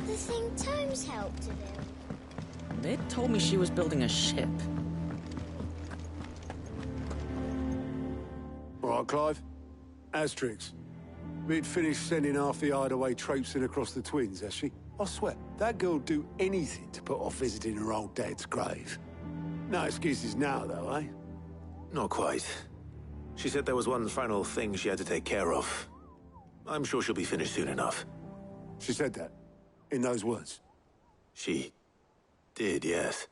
the thing Tomes helped to build? Mid told me she was building a ship. All right, Clive. Asterix. We'd finished sending half the hideaway traipsing across the twins, has she? I swear, that girl'd do anything to put off visiting her old dad's grave. No excuses now, though, eh? Not quite. She said there was one final thing she had to take care of. I'm sure she'll be finished soon enough. She said that? In those words? She did, yes.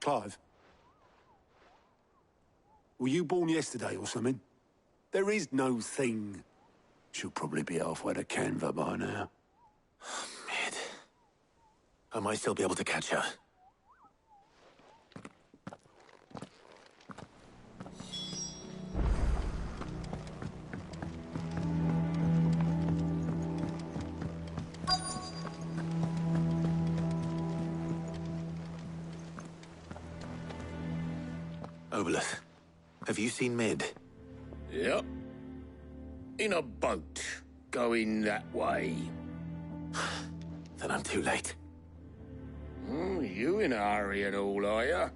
Clive? Were you born yesterday or something? There is no thing. She'll probably be halfway to Canva by now. Mid. I might still be able to catch her. Obolus, have you seen Mid? Yep. In a boat, going that way. Then I'm too late. You in a hurry and all, are you?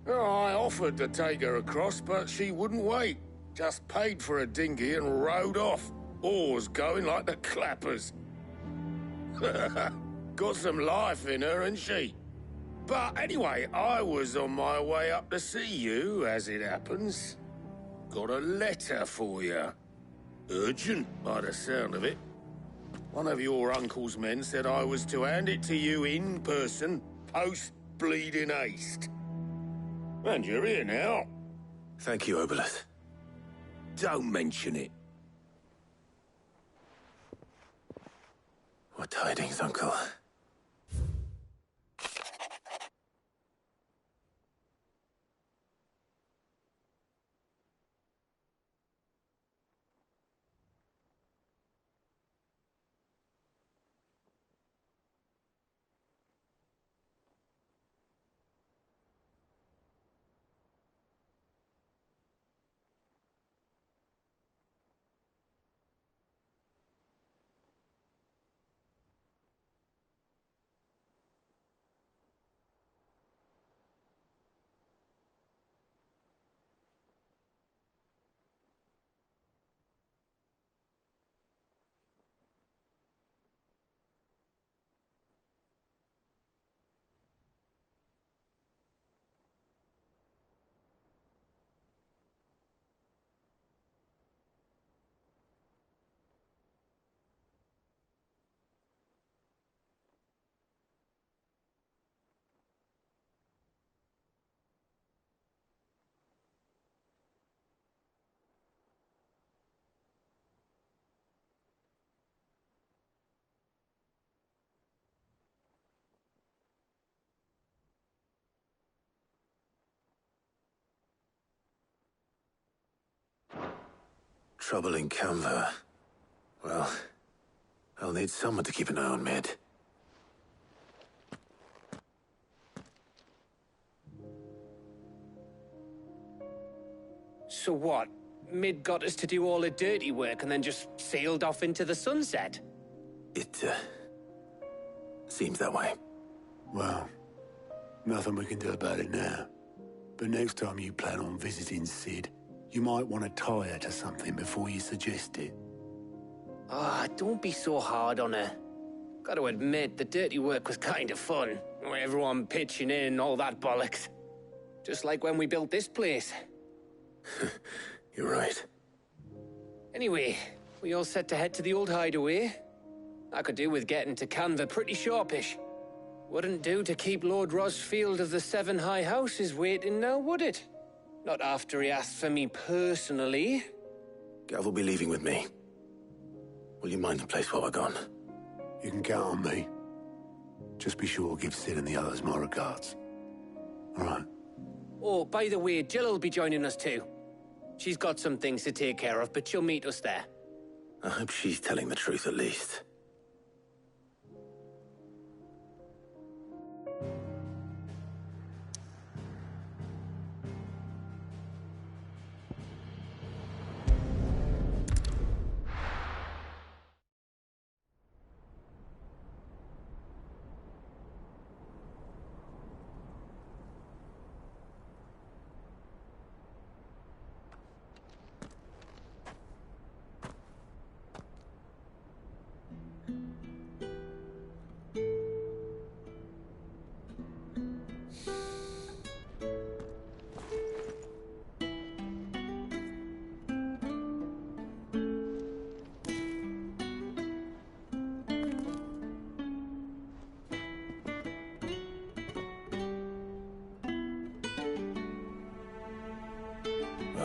Oh, I offered to take her across, but she wouldn't wait. Just paid for a dinghy and rowed off. Oars going like the clappers. Got some life in her, ain't she? But anyway, I was on my way up to see you, as it happens. Got a letter for you. Urgent, by the sound of it. One of your uncle's men said I was to hand it to you in person, post-bleeding haste. And you're here now. Thank you, Obolus. Don't mention it. What tidings, Uncle? Trouble in Canva. Well, I'll need someone to keep an eye on Mid. So what? Mid got us to do all the dirty work and then just sailed off into the sunset? It, seems that way. Well, nothing we can do about it now. But next time you plan on visiting Sid, you might want to tie her to something before you suggest it. Ah, don't be so hard on her. Gotta admit, the dirty work was kind of fun. Everyone pitching in and all that bollocks. Just like when we built this place. You're right. Anyway, we all set to head to the old hideaway. I could do with getting to Canva pretty sharpish. Wouldn't do to keep Lord Rosfield of the Seven High Houses waiting now, would it? Not after he asked for me personally. Gav will be leaving with me. Will you mind the place while we're gone? You can count on me. Just be sure to give Sid and the others my regards. All right. Oh, by the way, Jill will be joining us too. She's got some things to take care of, but she'll meet us there. I hope she's telling the truth at least.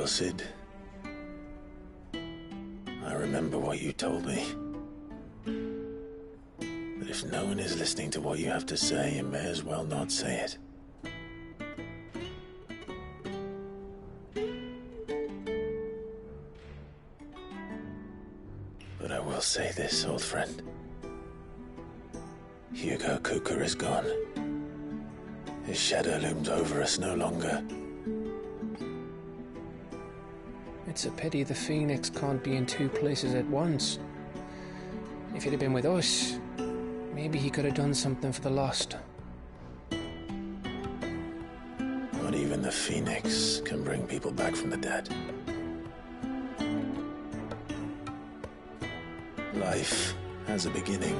Well, Sid, I remember what you told me. But if no one is listening to what you have to say, you may as well not say it. But I will say this, old friend. Hugo Kuka is gone. His shadow looms over us no longer. It's a pity the Phoenix can't be in two places at once. If he'd have been with us, maybe he could have done something for the lost. Not even the Phoenix can bring people back from the dead. Life has a beginning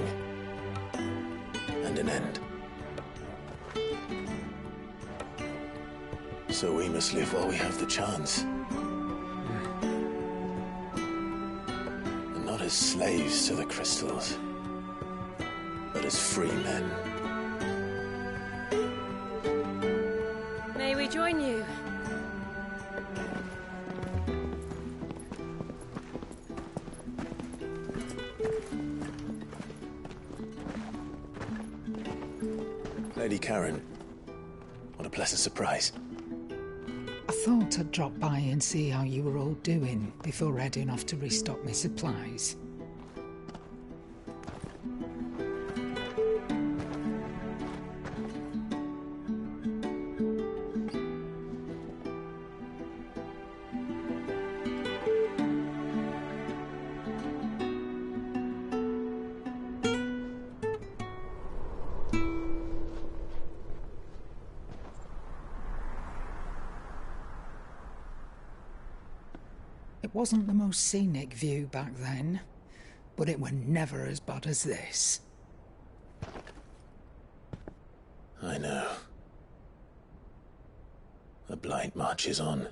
and an end. So we must live while we have the chance. And not as slaves to the crystals, but as free men. May we join you? Lady Karen, what a pleasant surprise. I thought I'd drop by and see how you were all doing before heading off to restock my supplies. It wasn't the most scenic view back then, but it were never as bad as this. I know. The blight marches on.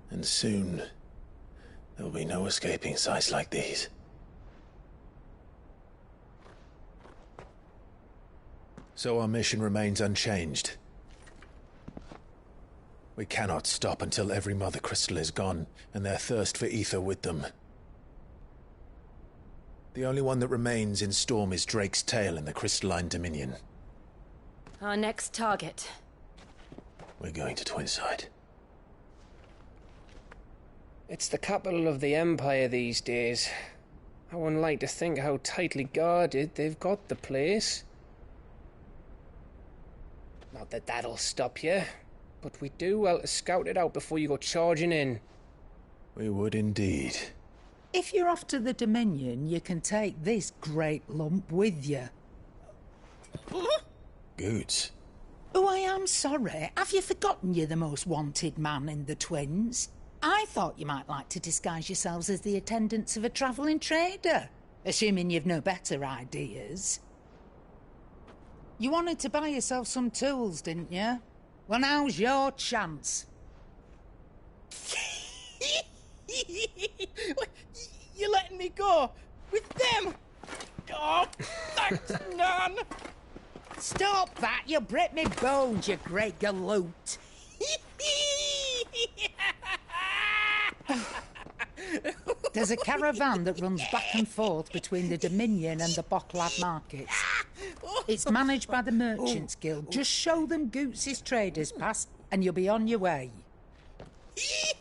And soon, there will be no escaping sights like these. So our mission remains unchanged. We cannot stop until every Mother Crystal is gone, and their thirst for ether with them. The only one that remains in Storm is Drake's Tail in the Crystalline Dominion. Our next target. We're going to Twinside. It's the capital of the Empire these days. I wouldn't like to think how tightly guarded they've got the place. Not that that'll stop you, but we do well to scout it out before you go charging in. We would indeed. If you're off to the Dominion, you can take this great lump with you. Goods. Oh, I am sorry. Have you forgotten you're the most wanted man in the Twins? I thought you might like to disguise yourselves as the attendants of a travelling trader, assuming you've no better ideas. You wanted to buy yourself some tools, didn't you? Well, now's your chance. You're letting me go? With them? Oh, thanks, Nan! Stop that! You'll break me bones, you great galoot! There's a caravan that runs back and forth between the Dominion and the Bocklad markets. It's managed by the Merchants Guild. Just show them Goots' traders pass and you'll be on your way.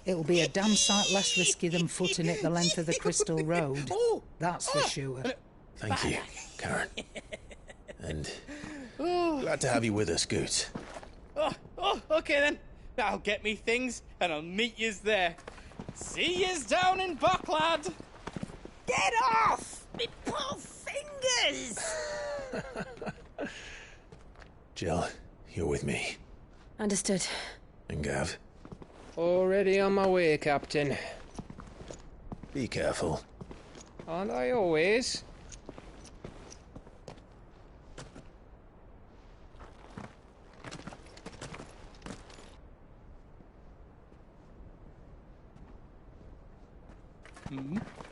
It'll be a damn sight less risky than footing it the length of the Crystal Road. That's for sure. Thank you, Karen. And glad to have you with us, Goots. Okay then. I'll get me things and I'll meet yous there. See yous down in Bocklad. Get off! Me poor fingers! Jill, you're with me. Understood. And Gav, Already on my way, Captain. be careful. Aren't I always?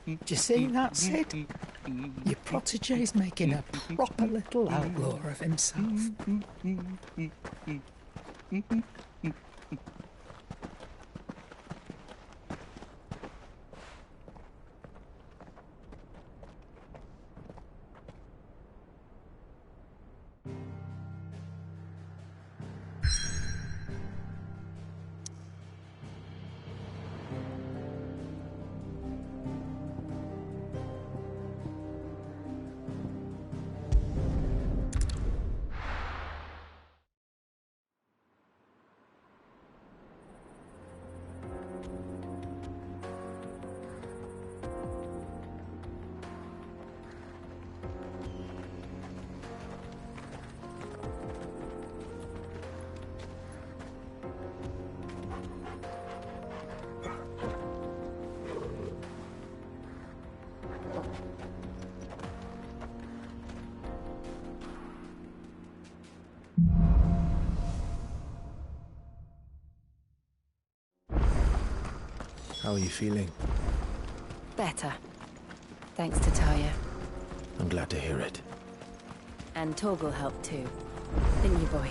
Do you see that, Sid? Your protege's making a proper little outlaw of himself. How are you feeling? Better. Thanks to Taya. I'm glad to hear it. And Torgal helped too. Didn't you, boy?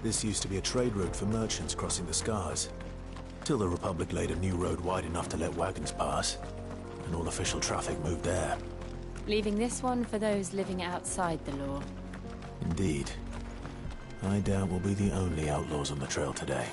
This used to be a trade route for merchants crossing the Scars. Till the Republic laid a new road wide enough to let wagons pass, and all official traffic moved there. Leaving this one for those living outside the law. Indeed. I doubt we'll be the only outlaws on the trail today.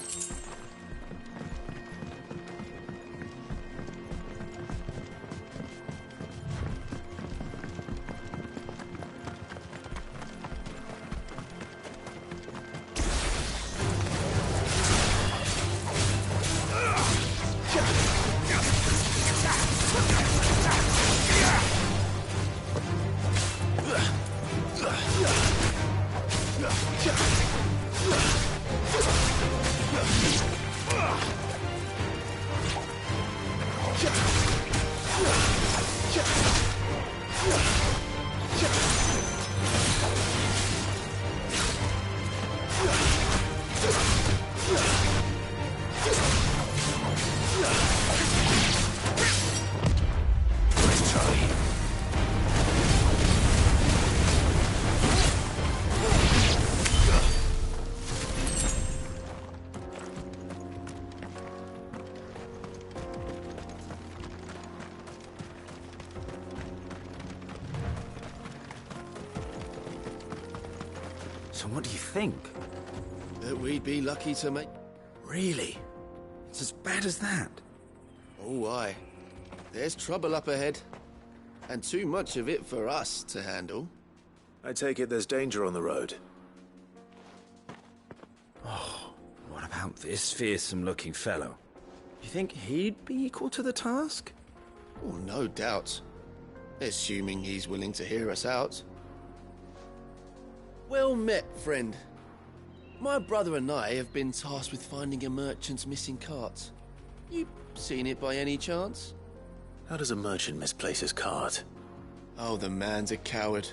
So what do you think? That we'd be lucky to make... Really? It's as bad as that? Oh, aye. There's trouble up ahead. And too much of it for us to handle. I take it there's danger on the road. Oh, what about this fearsome-looking fellow? You think he'd be equal to the task? Oh, no doubt. Assuming he's willing to hear us out. Well met, friend. My brother and I have been tasked with finding a merchant's missing cart. You seen it by any chance? How does a merchant misplace his cart? Oh, the man's a coward.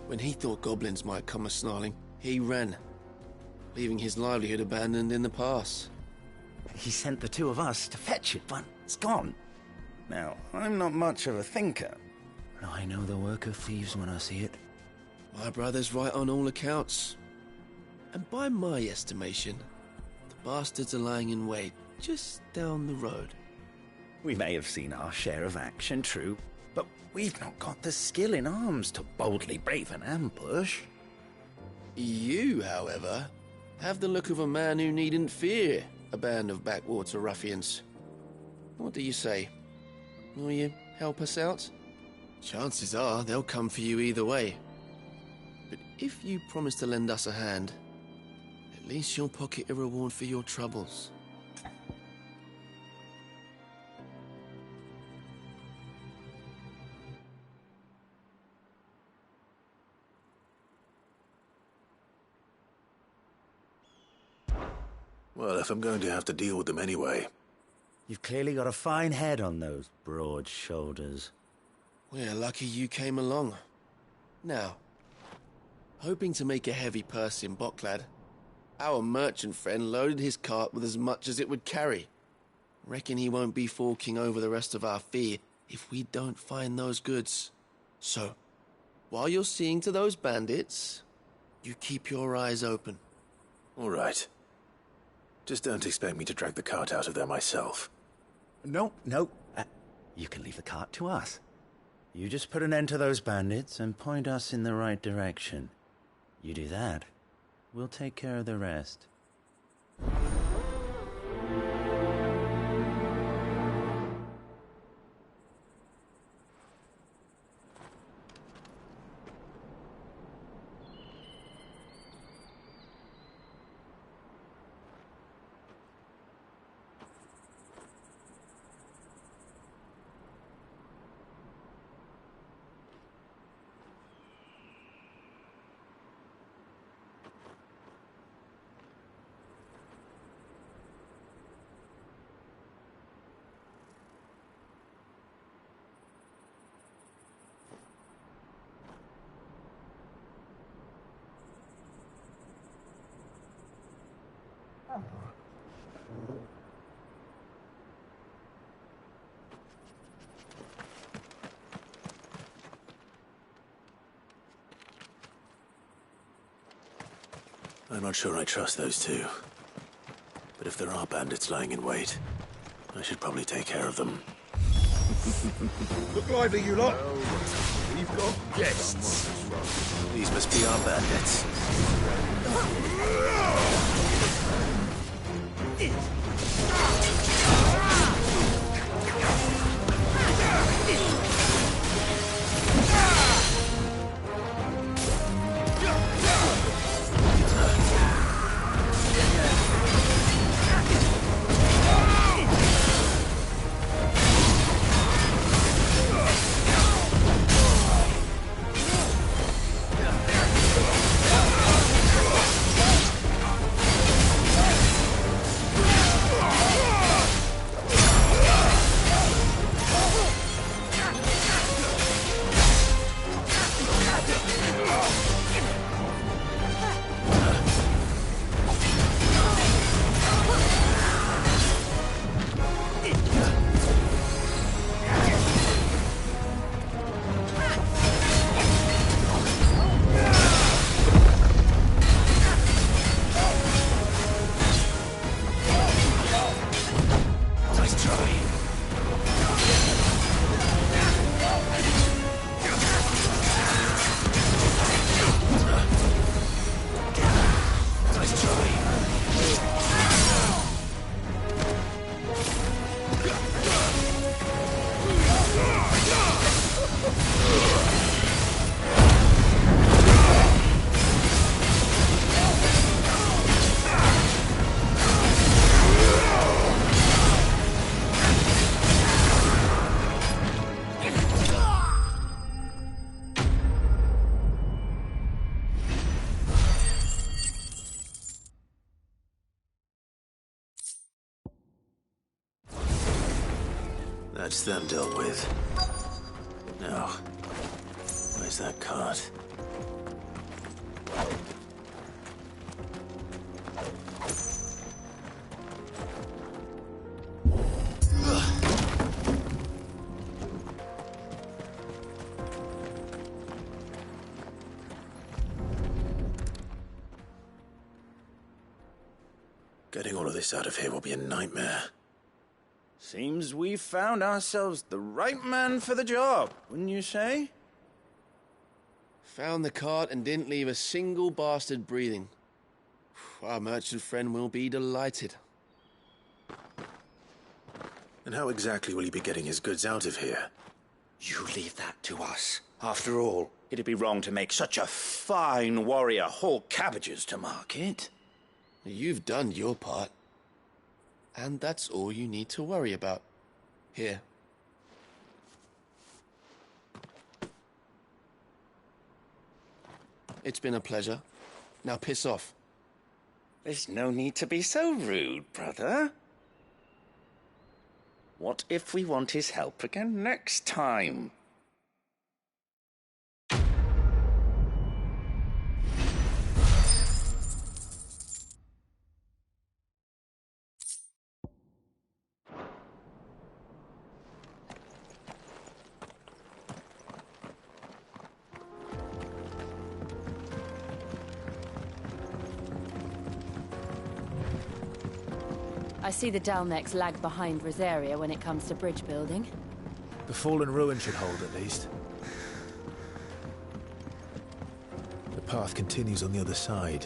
When he thought goblins might come a-snarling, he ran, leaving his livelihood abandoned in the pass. He sent the two of us to fetch it, but it's gone. Now, I'm not much of a thinker, but I know the work of thieves when I see it. My brother's right on all accounts. And by my estimation, the bastards are lying in wait just down the road. We may have seen our share of action, true, but we've not got the skill in arms to boldly brave an ambush. You, however, have the look of a man who needn't fear a band of backwater ruffians. What do you say? Will you help us out? Chances are they'll come for you either way. But if you promise to lend us a hand, at least you'll pocket a reward for your troubles. Well, if I'm going to have to deal with them anyway. You've clearly got a fine head on those broad shoulders. We're lucky you came along. Now, hoping to make a heavy purse in Boklad, our merchant friend loaded his cart with as much as it would carry. Reckon he won't be forking over the rest of our fee if we don't find those goods. So, while you're seeing to those bandits, you keep your eyes open. All right. Just don't expect me to drag the cart out of there myself. No. You can leave the cart to us. You just put an end to those bandits and point us in the right direction. You do that, we'll take care of the rest. I'm not sure I trust those two. But if there are bandits lying in wait, I should probably take care of them. Look lively, you lot. We've got guests. These must be our bandits. That's them dealt with. Now, where's that cart? Getting all of this out of here will be a nightmare. Seems we've found ourselves the right man for the job, wouldn't you say? Found the cart and didn't leave a single bastard breathing. Our merchant friend will be delighted. And how exactly will he be getting his goods out of here? You leave that to us. After all, it'd be wrong to make such a fine warrior haul cabbages to market. You've done your part. And that's all you need to worry about. Here. It's been a pleasure. Now piss off. There's no need to be so rude, brother. What if we want his help again next time? I see the Dalnecs lag behind Rosaria when it comes to bridge building. The fallen ruin should hold, at least. The path continues on the other side.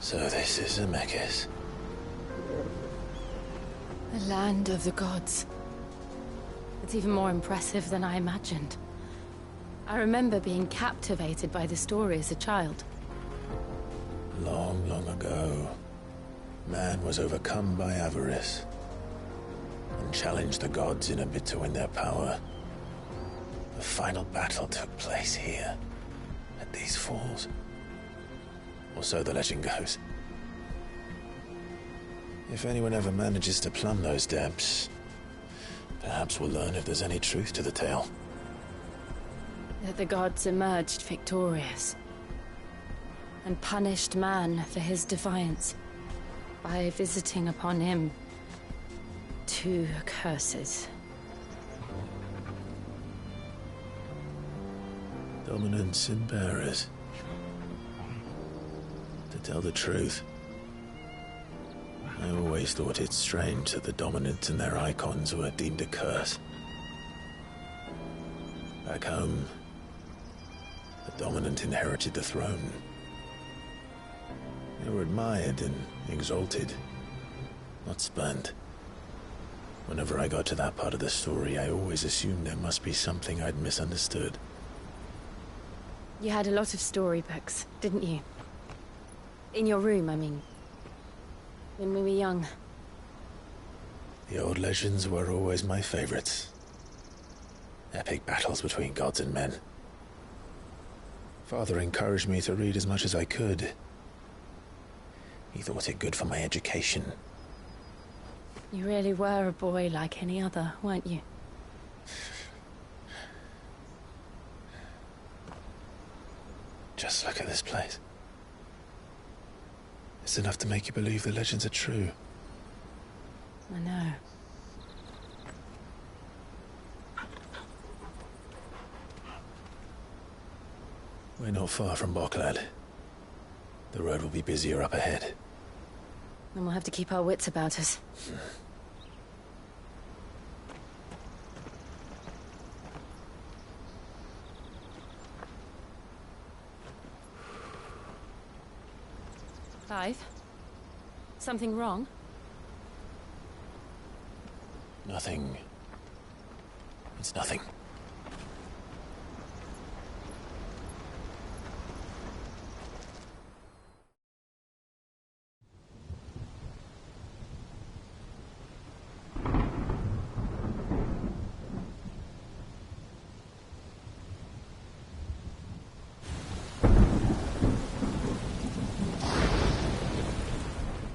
So this is Zemeckis. The land of the gods. It's even more impressive than I imagined. I remember being captivated by the story as a child. Long, long ago, man was overcome by avarice and challenged the gods in a bid to win their power. The final battle took place here, at these falls. Or so the legend goes. If anyone ever manages to plumb those depths, perhaps we'll learn if there's any truth to the tale. That the gods emerged victorious and punished man for his defiance by visiting upon him 2 curses. Dominants and bearers. To tell the truth, I always thought it strange that the dominant and their icons were deemed a curse. Back home, the dominant inherited the throne. They were admired and exalted, not spurned. Whenever I got to that part of the story, I always assumed there must be something I'd misunderstood. You had a lot of storybooks, didn't you? In your room, I mean. When we were young. The old legends were always my favorites. Epic battles between gods and men. Father encouraged me to read as much as I could. He thought it good for my education. You really were a boy like any other, weren't you? Just look at this place. It's enough to make you believe the legends are true. I know. We're not far from Boklad. The road will be busier up ahead. Then we'll have to keep our wits about us. Clive? Something wrong? Nothing. It's nothing.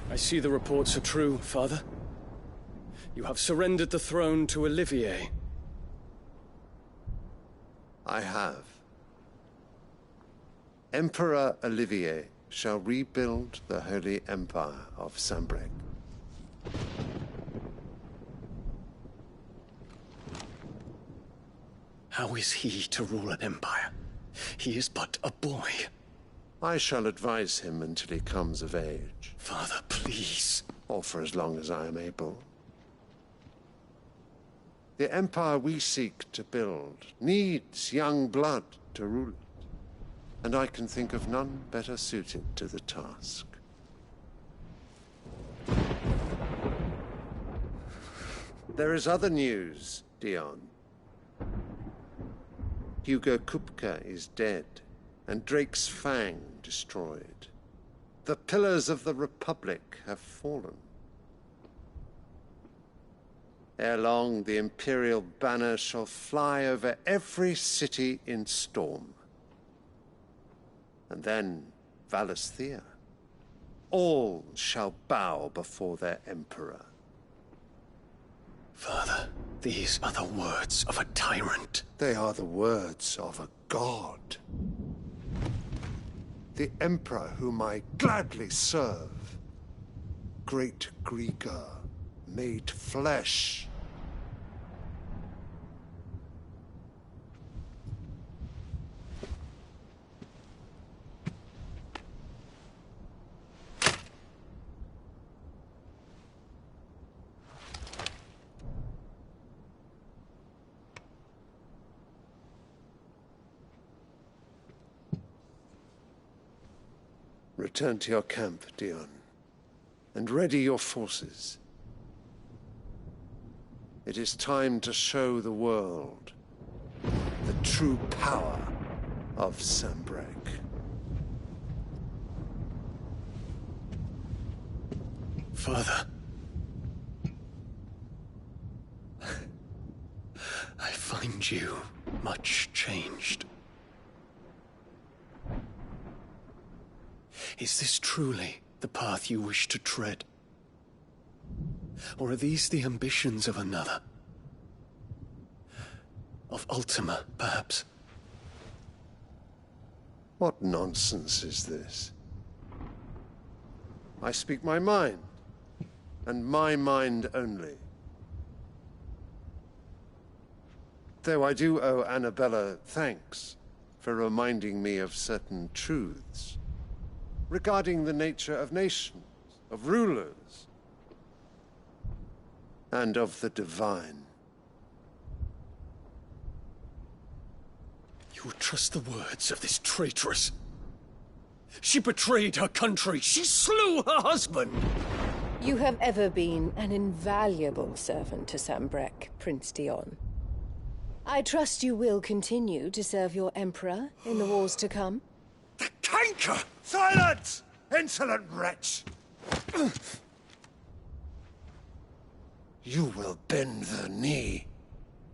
I see the reports are true, Father. You have surrendered the throne to Olivier. I have. Emperor Olivier shall rebuild the Holy Empire of Sambrec. How is he to rule an empire? He is but a boy. I shall advise him until he comes of age. Father, please. Or for as long as I am able. The empire we seek to build needs young blood to rule it, and I can think of none better suited to the task. There is other news, Dion. Hugo Kupka is dead, and Drake's Fang destroyed. The pillars of the Republic have fallen. Ere long, the Imperial banner shall fly over every city in Storm. And then, Valisthea. All shall bow before their Emperor. Father, these are the words of a tyrant. They are the words of a god. The Emperor whom I gladly serve. Great Grieger, made flesh. Return to your camp, Dion, and ready your forces. It is time to show the world the true power of Sanbreque. Father. I find you much changed. Is this truly the path you wish to tread? Or are these the ambitions of another? Of Ultima, perhaps? What nonsense is this? I speak my mind, and my mind only. Though I do owe Annabella thanks for reminding me of certain truths regarding the nature of nations, of rulers, and of the divine. You would trust the words of this traitress? She betrayed her country. She slew her husband. You have ever been an invaluable servant to Sanbreque, Prince Dion. I trust you will continue to serve your Emperor in the wars to come. The canker! Silence! Insolent wretch! You will bend the knee.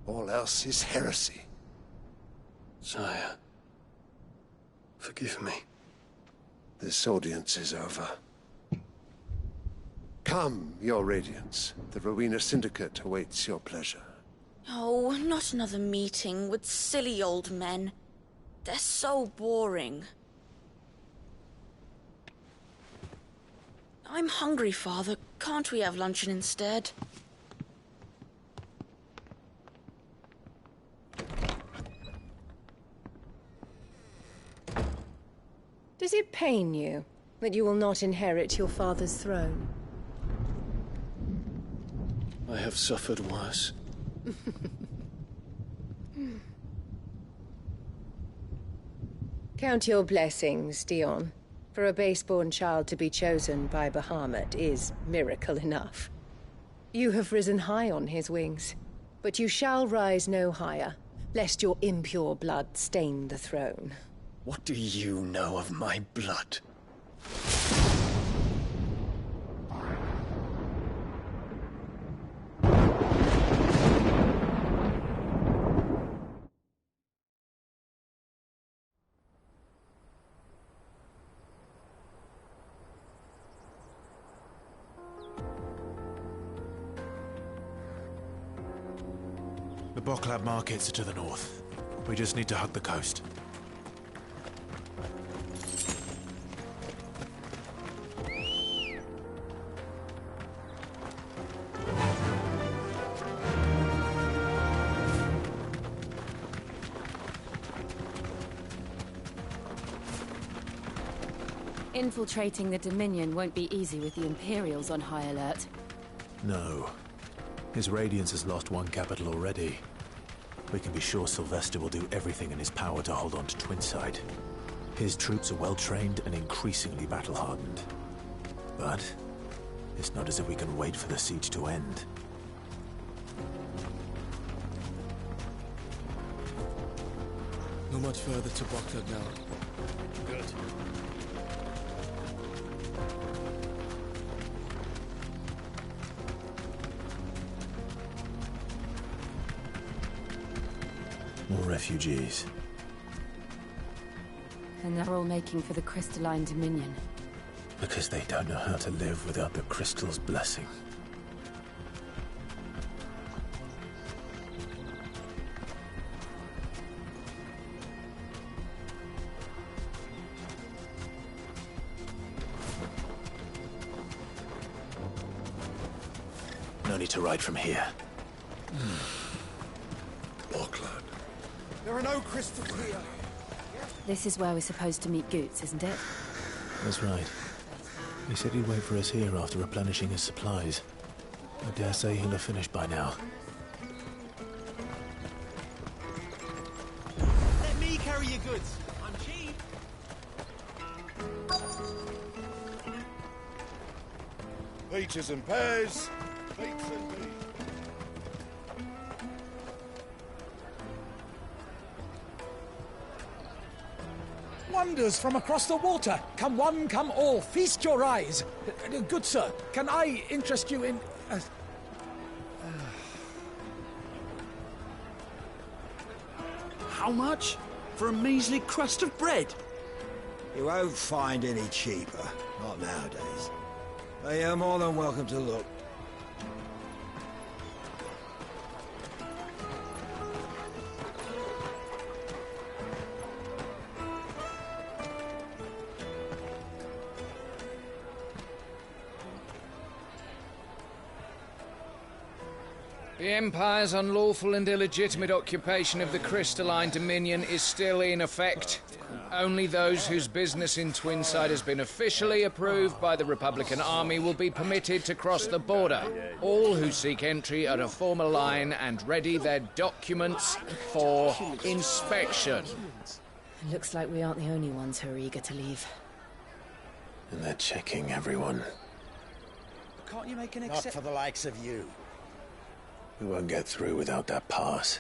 All else is heresy. Sire, forgive me. This audience is over. Come, your Radiance. The Rowena Syndicate awaits your pleasure. Oh, not another meeting with silly old men. They're so boring. I'm hungry, Father. Can't we have luncheon instead? Does it pain you that you will not inherit your father's throne? I have suffered worse. Count your blessings, Dion. For a base-born child to be chosen by Bahamut is miracle enough. You have risen high on his wings, but you shall rise no higher, lest your impure blood stain the throne. What do you know of my blood? The Boklab markets are to the north. We just need to hug the coast. Infiltrating the Dominion won't be easy with the Imperials on high alert. No. His Radiance has lost one capital already. We can be sure Sylvester will do everything in his power to hold on to Twinside. His troops are well-trained and increasingly battle-hardened. But it's not as if we can wait for the siege to end. Not much further to Boklad now. Good. More refugees. And they're all making for the Crystalline Dominion. Because they don't know how to live without the Crystal's blessing. No need to ride from here. Boklad. There are no crystals here. This is where we're supposed to meet Goots, isn't it? That's right. He said he'd wait for us here after replenishing his supplies. I dare say he'll have finished by now. Let me carry your goods. I'm cheap. Peaches and pears. Peach and peas. Wonders from across the water. Come one, come all. Feast your eyes. Good sir, can I interest you in... How much? For a measly crust of bread? You won't find any cheaper. Not nowadays. But you're more than welcome to look. The Empire's unlawful and illegitimate occupation of the Crystalline Dominion is still in effect. Only those whose business in Twinside has been officially approved by the Republican Army will be permitted to cross the border. All who seek entry are to form a line and ready their documents for inspection. Looks like we aren't the only ones who are eager to leave. And they're checking everyone. Can't you make an Not exception? for the likes of you. We won't get through without that pass.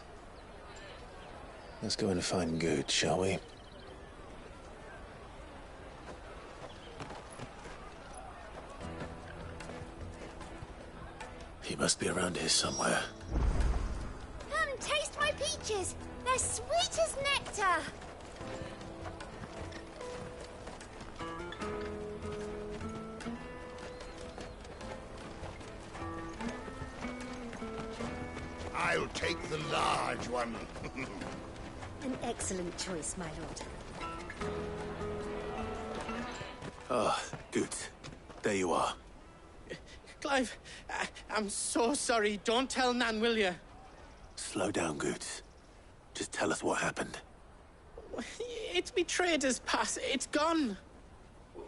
Let's go in and find Good, shall we? He must be around here somewhere. Come taste my peaches. They're sweet as nectar. I'll take the large one. An excellent choice, my lord. Ah, Good. There you are. Clive, I'm so sorry. Don't tell Nan, will you? Slow down, Good. Just tell us what happened. It's me trader's pass. It's gone.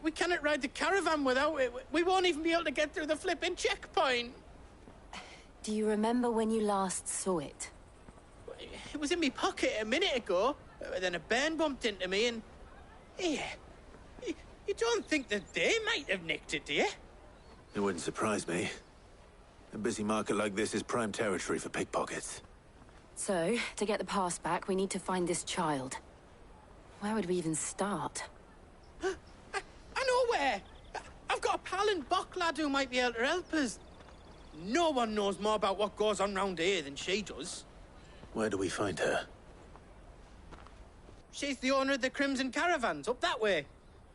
We cannot ride the caravan without it. We won't even be able to get through the flipping checkpoint. Do you remember when you last saw it? It was in my pocket a minute ago. Then a bairn bumped into me and... Here. You don't think that they might have nicked it, do you? It wouldn't surprise me. A busy market like this is prime territory for pickpockets. So, to get the pass back, we need to find this child. Where would we even start? I know where! I've got a pal in Bock lad who might be able to help us. No one knows more about what goes on round here than she does. Where do we find her? She's the owner of the Crimson Caravans, up that way.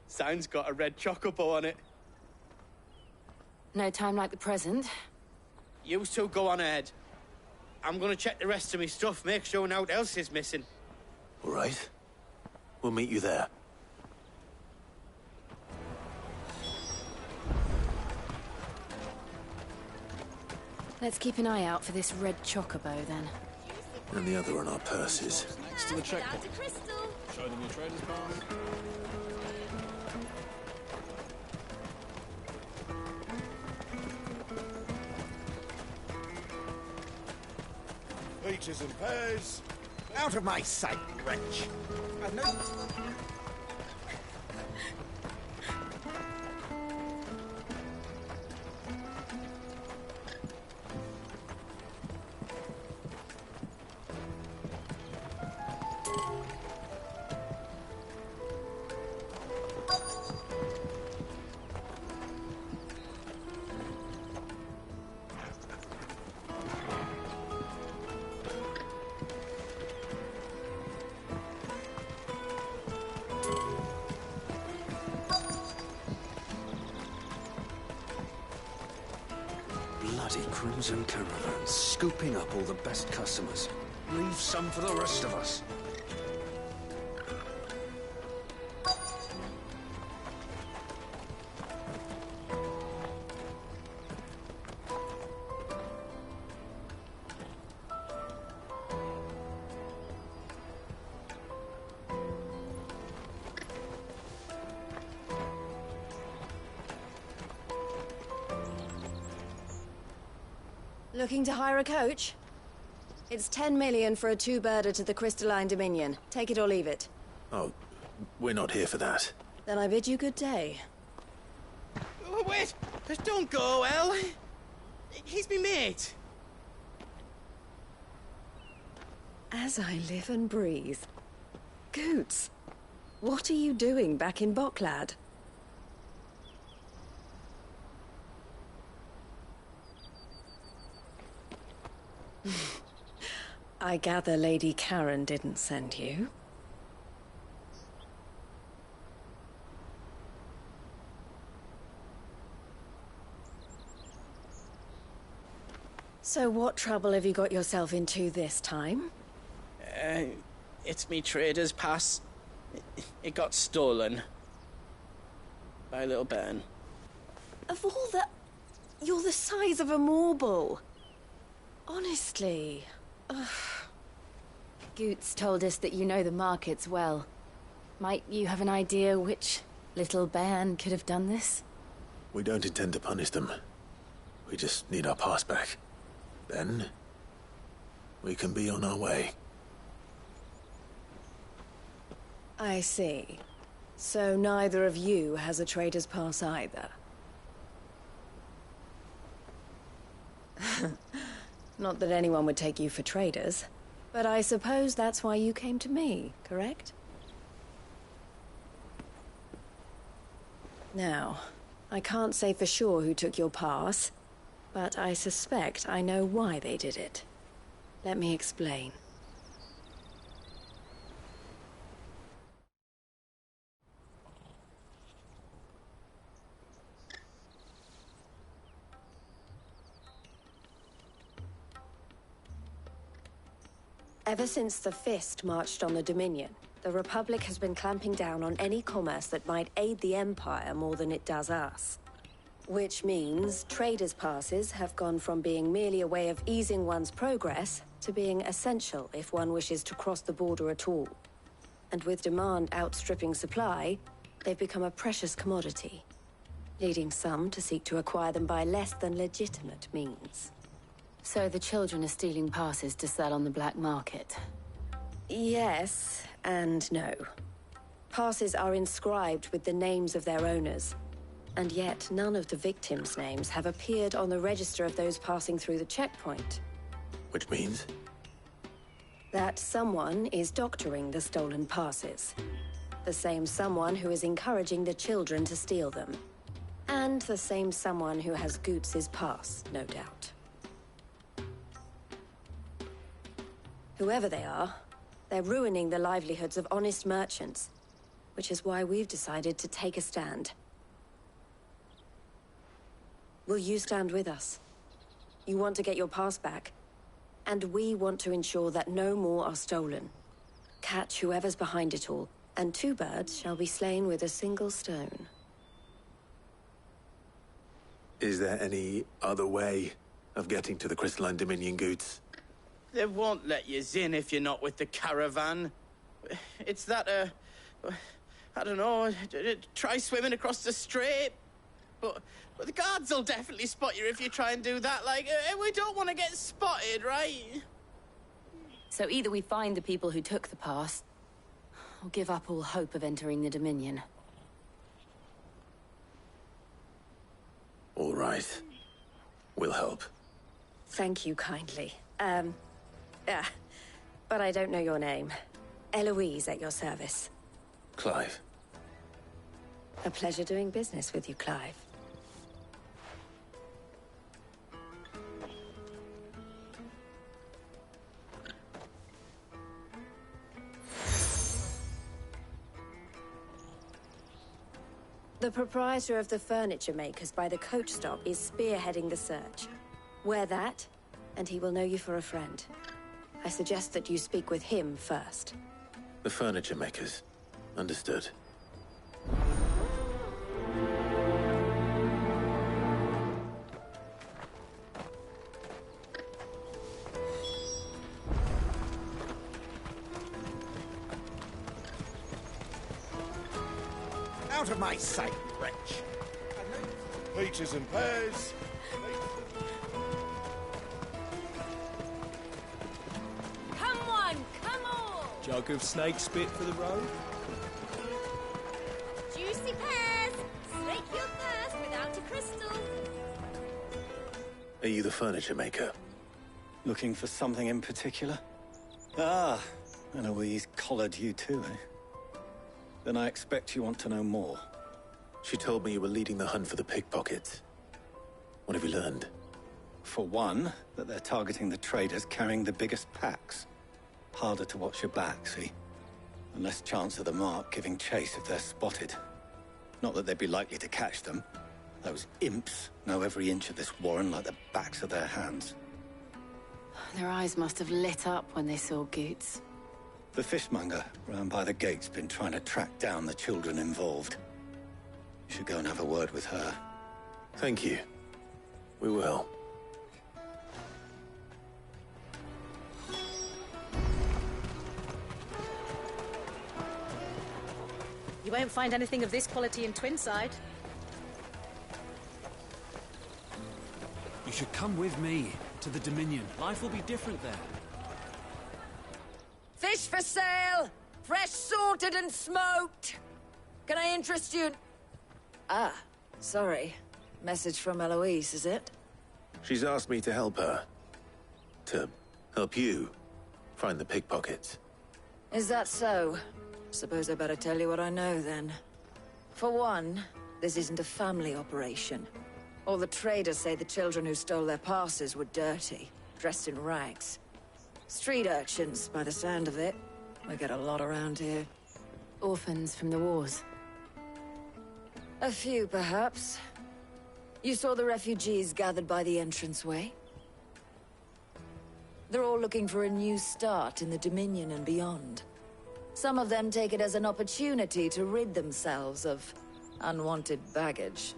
Sign's got a red chocobo on it. No time like the present. You two go on ahead. I'm gonna check the rest of my stuff, make sure naught else is missing. All right. We'll meet you there. Let's keep an eye out for this red chocobo, then. And the other on our purses. Next to the checkpoint. Crystal. Show them your trader's pass. Peaches and pears. Out of my sight, wretch. I know. Bloody Crimson Caravans, scooping up all the best customers. Leave some for the rest of us. Looking to hire a coach? It's 10 million for a two-birder to the Crystalline Dominion. Take it or leave it. Oh, we're not here for that. Then I bid you good day. wait! Don't go, El. He's me mate. As I live and breathe. Goots, what are you doing back in Bocklad? I gather Lady Karen didn't send you. So what trouble have you got yourself into this time? It's me trader's pass. It got stolen. By a little bairn. Of all the... You're the size of a marble. Honestly. Ugh. Goots told us that you know the markets well. Might you have an idea which little bairn could have done this? We don't intend to punish them. We just need our pass back. Then, we can be on our way. I see. So neither of you has a trader's pass either. Not that anyone would take you for traders, but I suppose that's why you came to me, correct? Now, I can't say for sure who took your pass, but I suspect I know why they did it. Let me explain. Ever since the Fist marched on the Dominion, the Republic has been clamping down on any commerce that might aid the Empire more than it does us. Which means traders' passes have gone from being merely a way of easing one's progress to being essential if one wishes to cross the border at all. And with demand outstripping supply, they've become a precious commodity, leading some to seek to acquire them by less than legitimate means. So the children are stealing passes to sell on the black market? Yes, and no. Passes are inscribed with the names of their owners, and yet none of the victims' names have appeared on the register of those passing through the checkpoint. Which means? That someone is doctoring the stolen passes. The same someone who is encouraging the children to steal them. And the same someone who has Goots's pass, no doubt. Whoever they are, they're ruining the livelihoods of honest merchants, which is why we've decided to take a stand. Will you stand with us? You want to get your pass back, and we want to ensure that no more are stolen. Catch whoever's behind it all, and 2 birds shall be slain with a single stone. Is there any other way of getting to the Crystalline Dominion, Goots? They won't let you in if you're not with the caravan. It's that, I don't know, try swimming across the strait. But the guards will definitely spot you if you try and do that. Like, we don't want to get spotted, right? So either we find the people who took the pass, or give up all hope of entering the Dominion. All right. We'll help. Thank you kindly. But I don't know your name. Eloise at your service. Clive. A pleasure doing business with you, Clive. The proprietor of the furniture makers by the coach stop is spearheading the search. Wear that, and he will know you for a friend. I suggest that you speak with him first. The furniture makers. Understood. Out of my sight, wretch! Peaches and pears. Come on, come on! Jug of snake spit for the road? Juicy pears! Slake your thirst without a Are you the furniture maker? Looking for something in particular? Ah, and Eloise collared you too, eh? Then I expect you want to know more. She told me you were leading the hunt for the pickpockets. What have you learned? For one, that they're targeting the traders carrying the biggest packs. Harder to watch your back, see? And less chance of the mark giving chase if they're spotted. Not that they'd be likely to catch them. Those imps know every inch of this warren like the backs of their hands. Their eyes must have lit up when they saw Goots. The fishmonger round by the gate's been trying to track down the children involved. You should go and have a word with her. Thank you. We will. You won't find anything of this quality in Twinside. You should come with me to the Dominion. Life will be different there. Fish for sale! Fresh salted and smoked! Can I interest you in... Ah, sorry. Message from Eloise, is it? She's asked me to help her. To help you find the pickpockets. Is that so? Suppose I better tell you what I know, then. For one, this isn't a family operation. All the traders say the children who stole their passes were dirty, dressed in rags. Street urchins, by the sound of it. We get a lot around here. Orphans from the wars. A few, perhaps. You saw the refugees gathered by the entranceway? They're all looking for a new start in the Dominion and beyond. Some of them take it as an opportunity to rid themselves of unwanted baggage.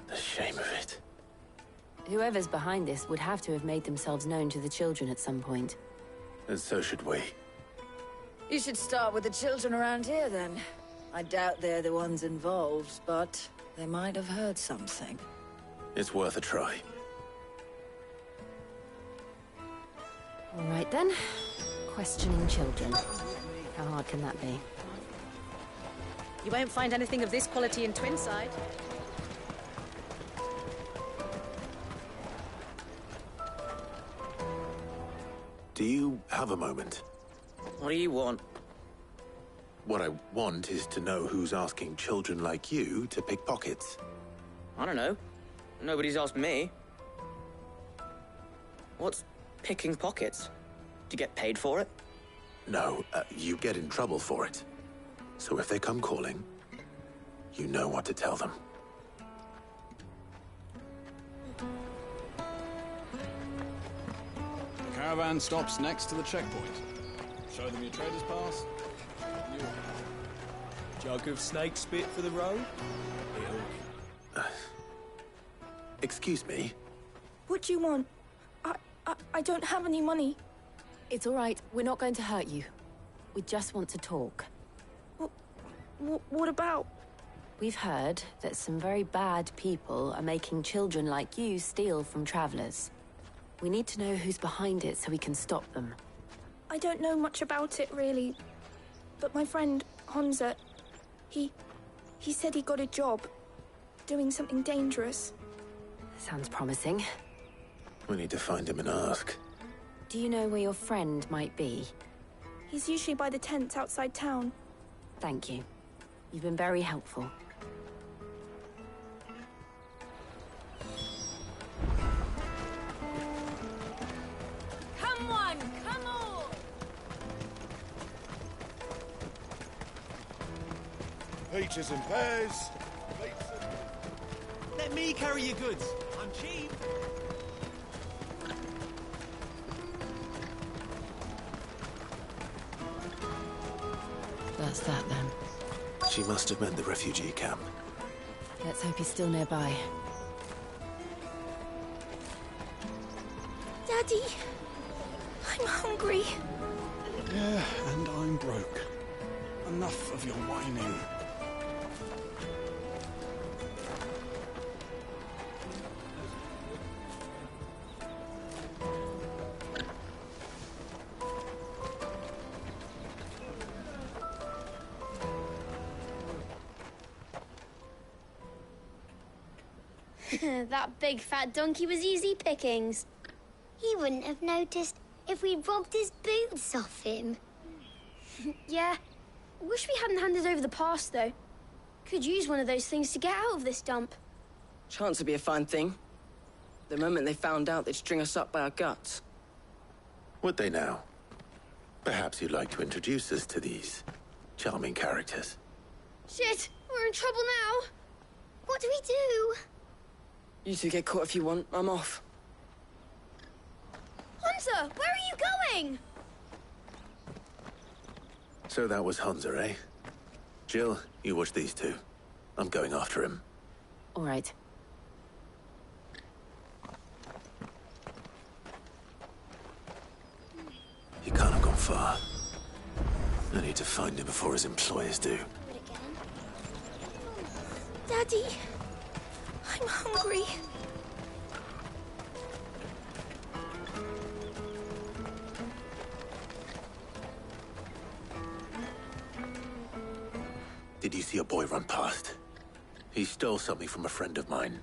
The shame of it. Whoever's behind this would have to have made themselves known to the children at some point. And so should we. You should start with the children around here, then. I doubt they're the ones involved, but they might have heard something. It's worth a try. All right, then. Questioning children. How hard can that be? You won't find anything of this quality in Twinside. Do you have a moment? What do you want? What I want is to know who's asking children like you to pick pockets. I don't know. Nobody's asked me. What's picking pockets? Do you get paid for it? No, you get in trouble for it. So if they come calling, you know what to tell them. The caravan stops next to the checkpoint. Show them your trader's pass. Jug of snake spit for the road? Excuse me? What do you want? I don't have any money. It's all right. We're not going to hurt you. We just want to talk. What about? We've heard that some very bad people are making children like you steal from travelers. We need to know who's behind it so we can stop them. I don't know much about it, really. But my friend, Honza, he said he got a job doing something dangerous. Sounds promising. We need to find him and ask. Do you know where your friend might be? He's usually by the tents outside town. Thank you. You've been very helpful. Come on, come on! Peaches and pears. Let me carry your goods. I'm cheap. That's that, then. She must have meant the refugee camp. Let's hope he's still nearby. Daddy, I'm hungry. Yeah, and I'm broke. Enough of your whining. That big fat donkey was easy pickings. He wouldn't have noticed if we'd robbed his boots off him. Yeah. Wish we hadn't handed over the pass, though. Could use one of those things to get out of this dump. Chance would be a fine thing. The moment they found out, they'd string us up by our guts. Would they now? Perhaps you'd like to introduce us to these charming characters. Shit! We're in trouble now! What do we do? You two get caught if you want. I'm off. Hunter! Where are you going? So that was Hunter, eh? Jill, you watch these two. I'm going after him. All right. He can't have gone far. I need to find him before his employers do. Daddy, I'm hungry. Did you see a boy run past? He stole something from a friend of mine.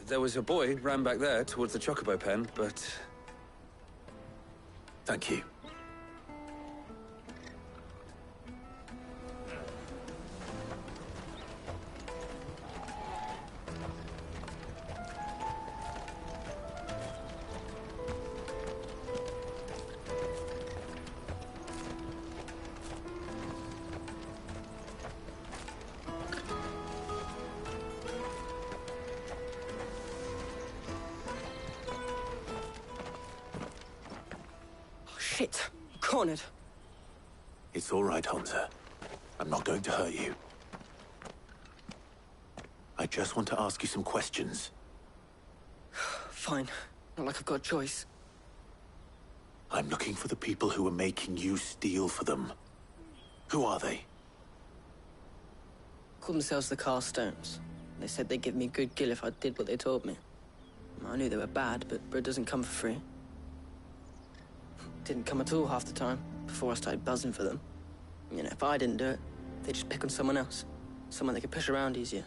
There was a boy ran back there towards the Chocobo pen, but... Thank you. Shit! Cornered. It's all right, Hunter. I'm not going to hurt you. I just want to ask you some questions. Fine. Not like I've got a choice. I'm looking for the people who are making you steal for them. Who are they? Called themselves the Carstones. They said they'd give me good gill if I did what they told me. I knew they were bad, but bread doesn't come for free. Didn't come at all half the time, before I started buzzing for them. You know, if I didn't do it, they'd just pick on someone else. Someone they could push around easier.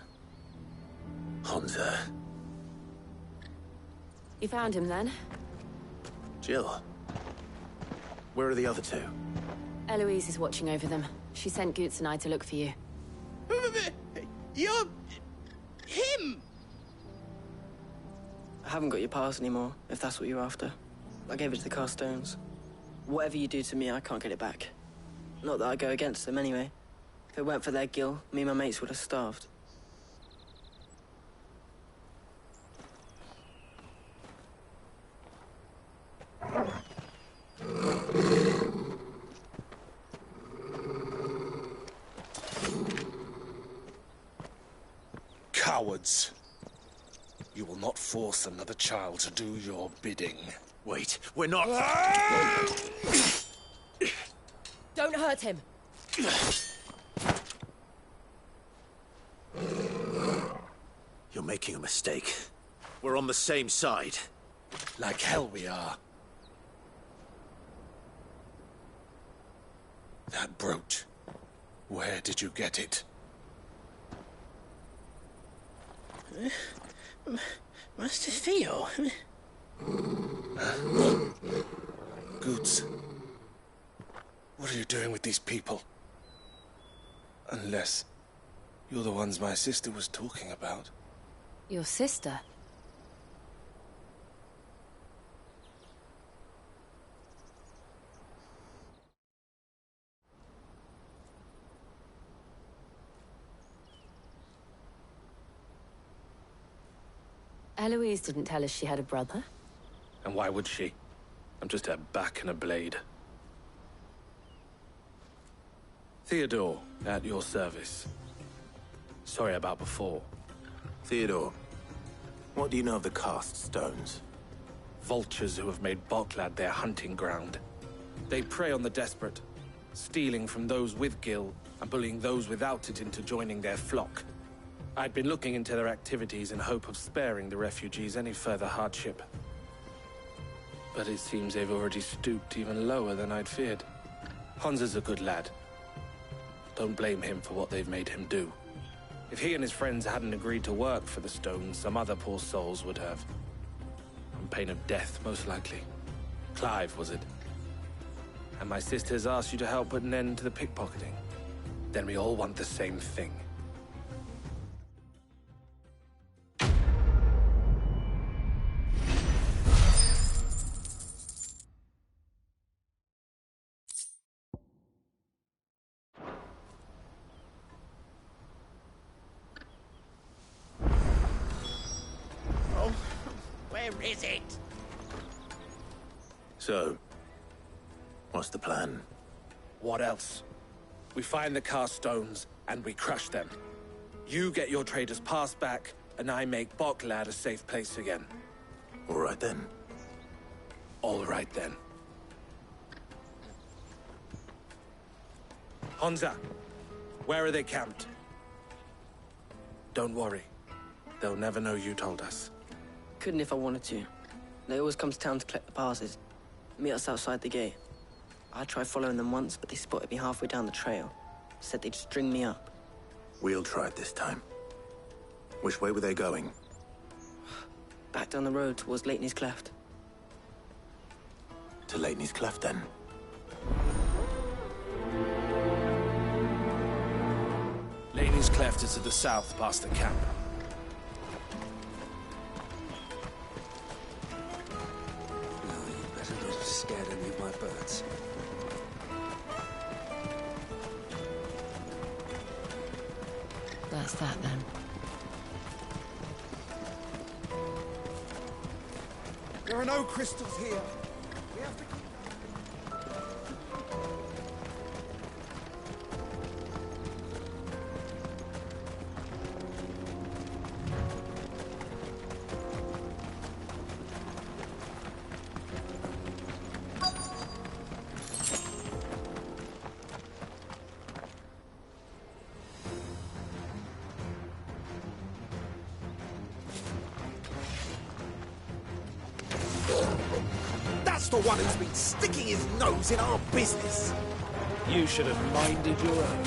Hunter. You found him, then? Jill. Where are the other two? Eloise is watching over them. She sent Goots and I to look for you. You're... him! I haven't got your pass anymore, if that's what you're after. I gave it to the Carstones. Whatever you do to me, I can't get it back. Not that I go against them, anyway. If it weren't for their gill, me and my mates would have starved. Cowards. You will not force another child to do your bidding. Wait, we're not... Don't hurt him! You're making a mistake. We're on the same side. Like hell we are. That brooch. Where did you get it? Master Theo. Goots. What are you doing with these people? Unless you're the ones my sister was talking about. Your sister? Eloise didn't tell us she had a brother. And why would she? I'm just her back and a blade. Theodore, at your service. Sorry about before. Theodore, what do you know of the Cast Stones? Vultures who have made Boklad their hunting ground. They prey on the desperate, stealing from those with gil and bullying those without it into joining their flock. I'd been looking into their activities in hope of sparing the refugees any further hardship. But it seems they've already stooped even lower than I'd feared. Hunter's a good lad. Don't blame him for what they've made him do. If he and his friends hadn't agreed to work for the stones, some other poor souls would have. On pain of death, most likely. Clive, was it? And my sisters asked you to help put an end to the pickpocketing. Then we all want the same thing. Where is it? So, what's the plan? What else? We find the cast stones, and we crush them. You get your trader's pass back, and I make Boklad a safe place again. All right then. All right then. Honza, where are they camped? Don't worry. They'll never know you told us. Couldn't if I wanted to. They always come to town to collect the passes. Meet us outside the gate. I tried following them once, but they spotted me halfway down the trail. Said they'd string me up. We'll try it this time. Which way were they going? Back down the road towards Leighton's Cleft. To Leighton's Cleft, then? Leighton's Cleft is to the south, past the camp. Better not have scared any of my birds. That's that then. There are no crystals here. We have to... That's the one who's been sticking his nose in our business. You should have minded your own.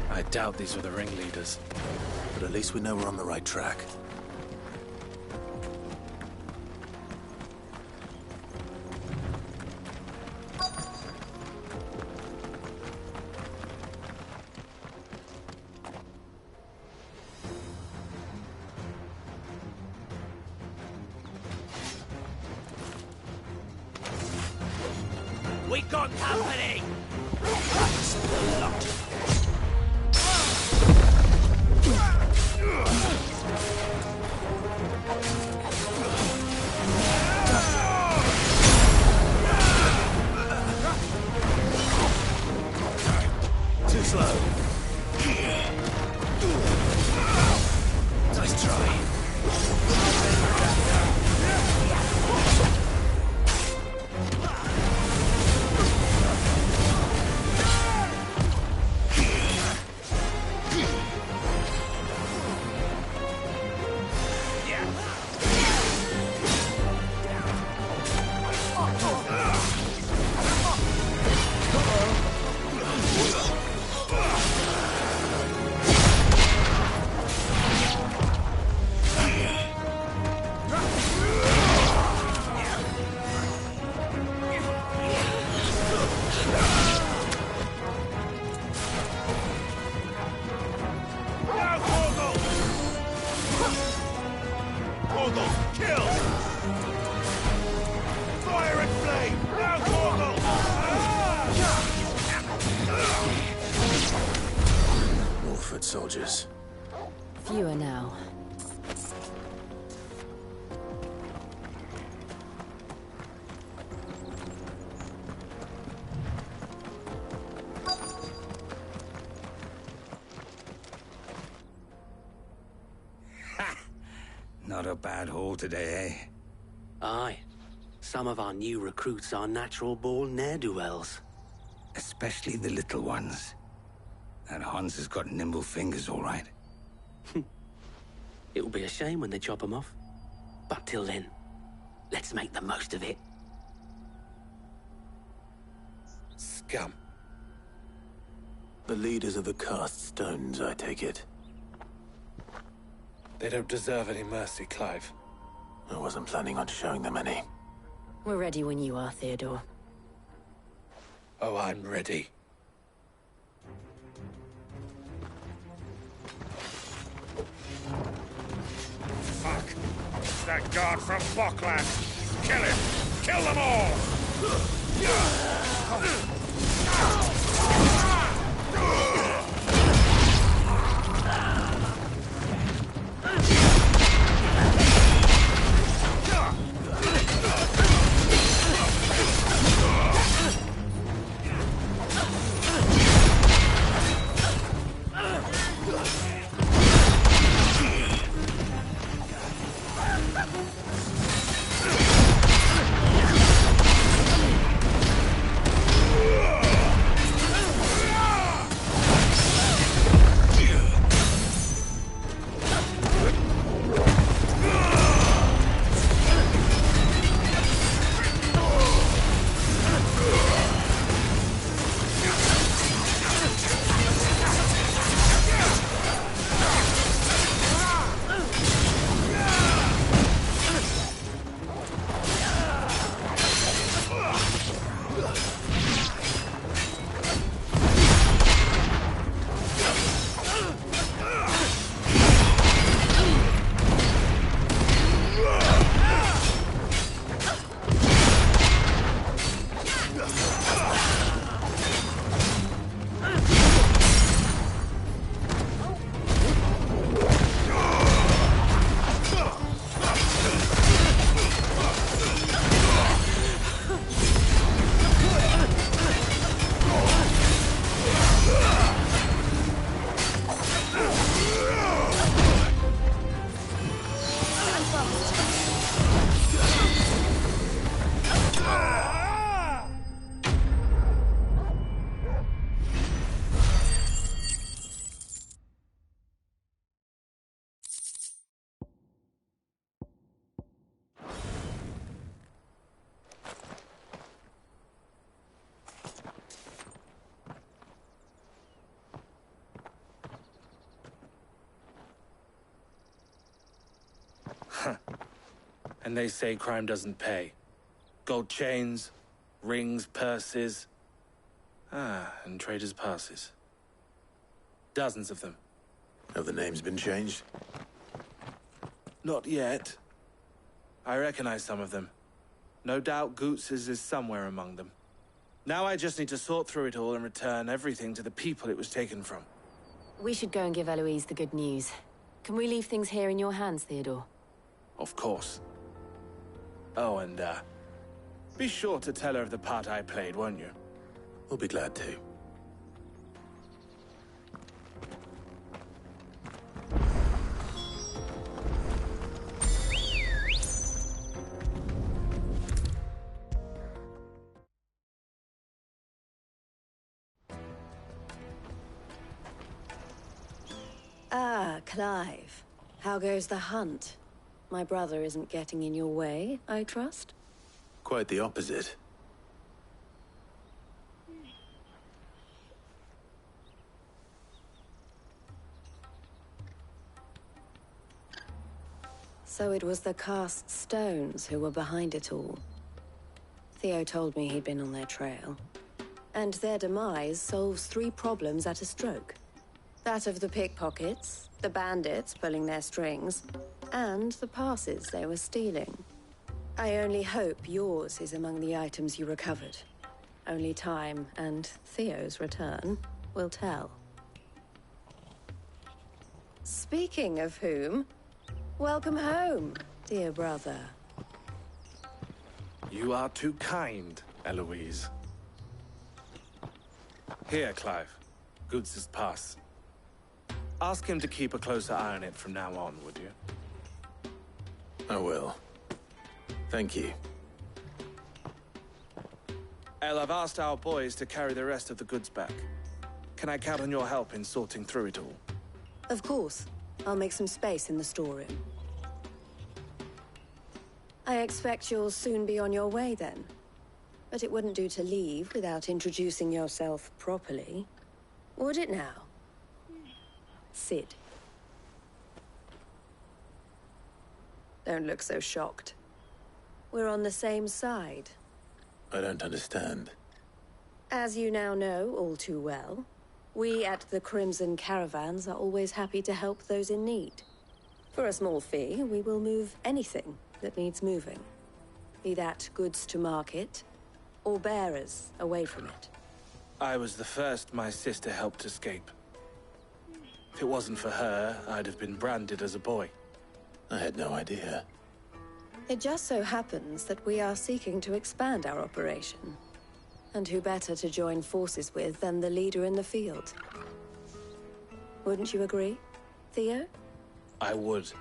I doubt these were the ringleaders. But at least we know we're on the right track. We got company! Too slow. Nice try. Soldiers. Fewer now. Not a bad haul today, eh? Aye. Some of our new recruits are natural-born ne'er-do-wells. Especially the little ones. That Hans has got nimble fingers, all right. It will be a shame when they chop them off. But till then, let's make the most of it. Scum. The leaders of the cast stones, I take it. They don't deserve any mercy, Clive. I wasn't planning on showing them any. We're ready when you are, Theodore. Oh, I'm ready. Fuck! That guard from Bokland! Kill him! Kill them all! And they say crime doesn't pay. Gold chains, rings, purses. And traders' passes. Dozens of them. Have the names been changed? Not yet. I recognize some of them. No doubt Goots's is somewhere among them. Now I just need to sort through it all and return everything to the people it was taken from. We should go and give Eloise the good news. Can we leave things here in your hands, Theodore? Of course. Oh, and, be sure to tell her of the part I played, won't you? We'll be glad to. Ah, Clive. How goes the hunt? My brother isn't getting in your way, I trust? Quite the opposite. So it was the cast stones who were behind it all. Theo told me he'd been on their trail. And their demise solves 3 problems at a stroke. That of the pickpockets, the bandits pulling their strings, and the passes they were stealing. I only hope yours is among the items you recovered. Only time and Theo's return will tell. Speaking of whom, welcome home, dear brother. You are too kind, Eloise. Here, Clive. Goots's pass. Ask him to keep a closer eye on it from now on, would you? I will. Thank you. El, I've asked our boys to carry the rest of the goods back. Can I count on your help in sorting through it all? Of course. I'll make some space in the storeroom. I expect you'll soon be on your way then. But it wouldn't do to leave without introducing yourself properly. Would it now? Sid. Don't look so shocked. We're on the same side. I don't understand. As you now know all too well, we at the Crimson Caravans are always happy to help those in need. For a small fee, we will move anything that needs moving. Be that goods to market, or bearers away from it. I was the first my sister helped escape. If it wasn't for her, I'd have been branded as a boy. I had no idea. It just so happens that we are seeking to expand our operation. And who better to join forces with than the leader in the field? Wouldn't you agree, Theo? I would.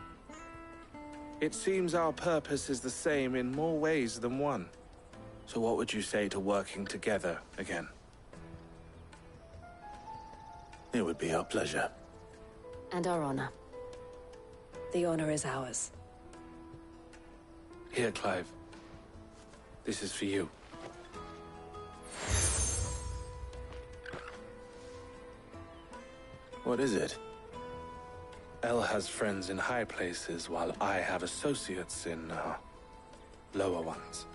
It seems our purpose is the same in more ways than one. So what would you say to working together again? It would be our pleasure. And our honor. The honor is ours. Here, Clive. This is for you. What is it? El has friends in high places, while I have associates in, lower ones.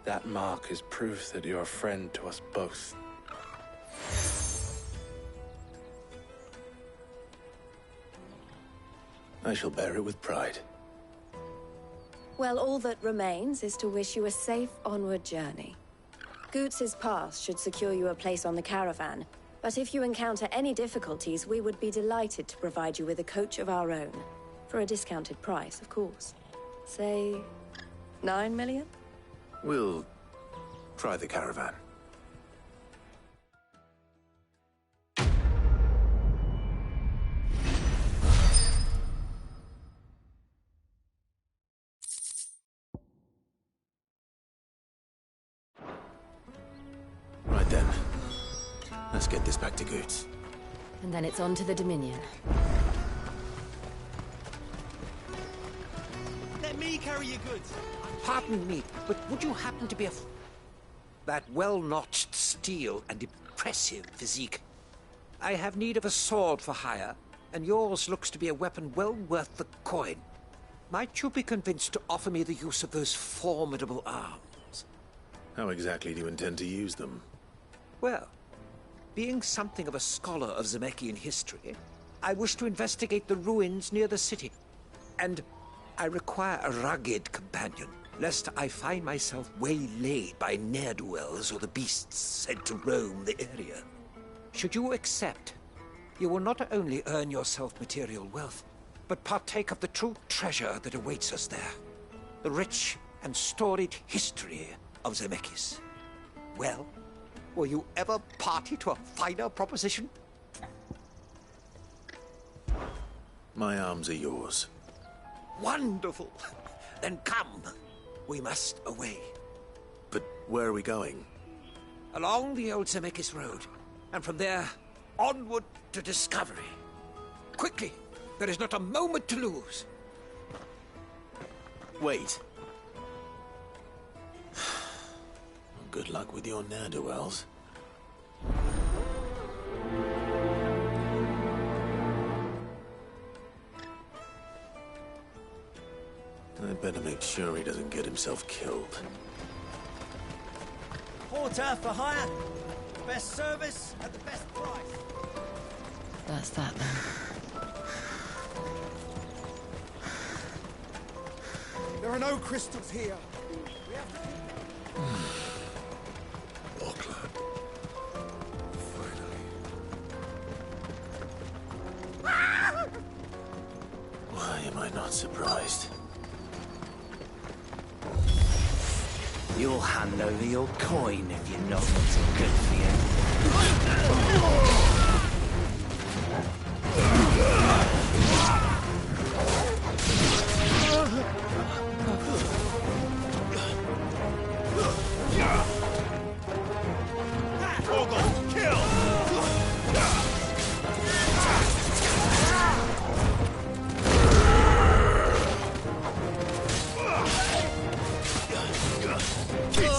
That mark is proof that you're a friend to us both. I shall bear it with pride. Well, all that remains is to wish you a safe onward journey. Goots's pass should secure you a place on the caravan, but if you encounter any difficulties, we would be delighted to provide you with a coach of our own. For a discounted price, of course. Say, 9 million? We'll try the caravan. Right then. Let's get this back to Goots. And then it's on to the Dominion. Let me carry your goods. Pardon me, but would you happen to be that well-notched steel and impressive physique? I have need of a sword for hire, and yours looks to be a weapon well worth the coin. Might you be convinced to offer me the use of those formidable arms? How exactly do you intend to use them? Well, being something of a scholar of Zemeckis history, I wish to investigate the ruins near the city. And I require a rugged companion, lest I find myself waylaid by ne'er-do-wells or the beasts sent to roam the area. Should you accept, you will not only earn yourself material wealth, but partake of the true treasure that awaits us there. The rich and storied history of Zemeckis. Well, were you ever party to a finer proposition? My arms are yours. Wonderful! Then come. We must away. But where are we going? Along the old Zemeckis Road, and from there, onward to discovery. Quickly! There is not a moment to lose. Wait. Good luck with your ne'er-do-wells. I'd better make sure he doesn't get himself killed. Porter for hire. Best service at the best price. That's that then. There are no crystals here. Bocklad. Why am I not surprised? You'll hand over your coin if you're not what's good for you.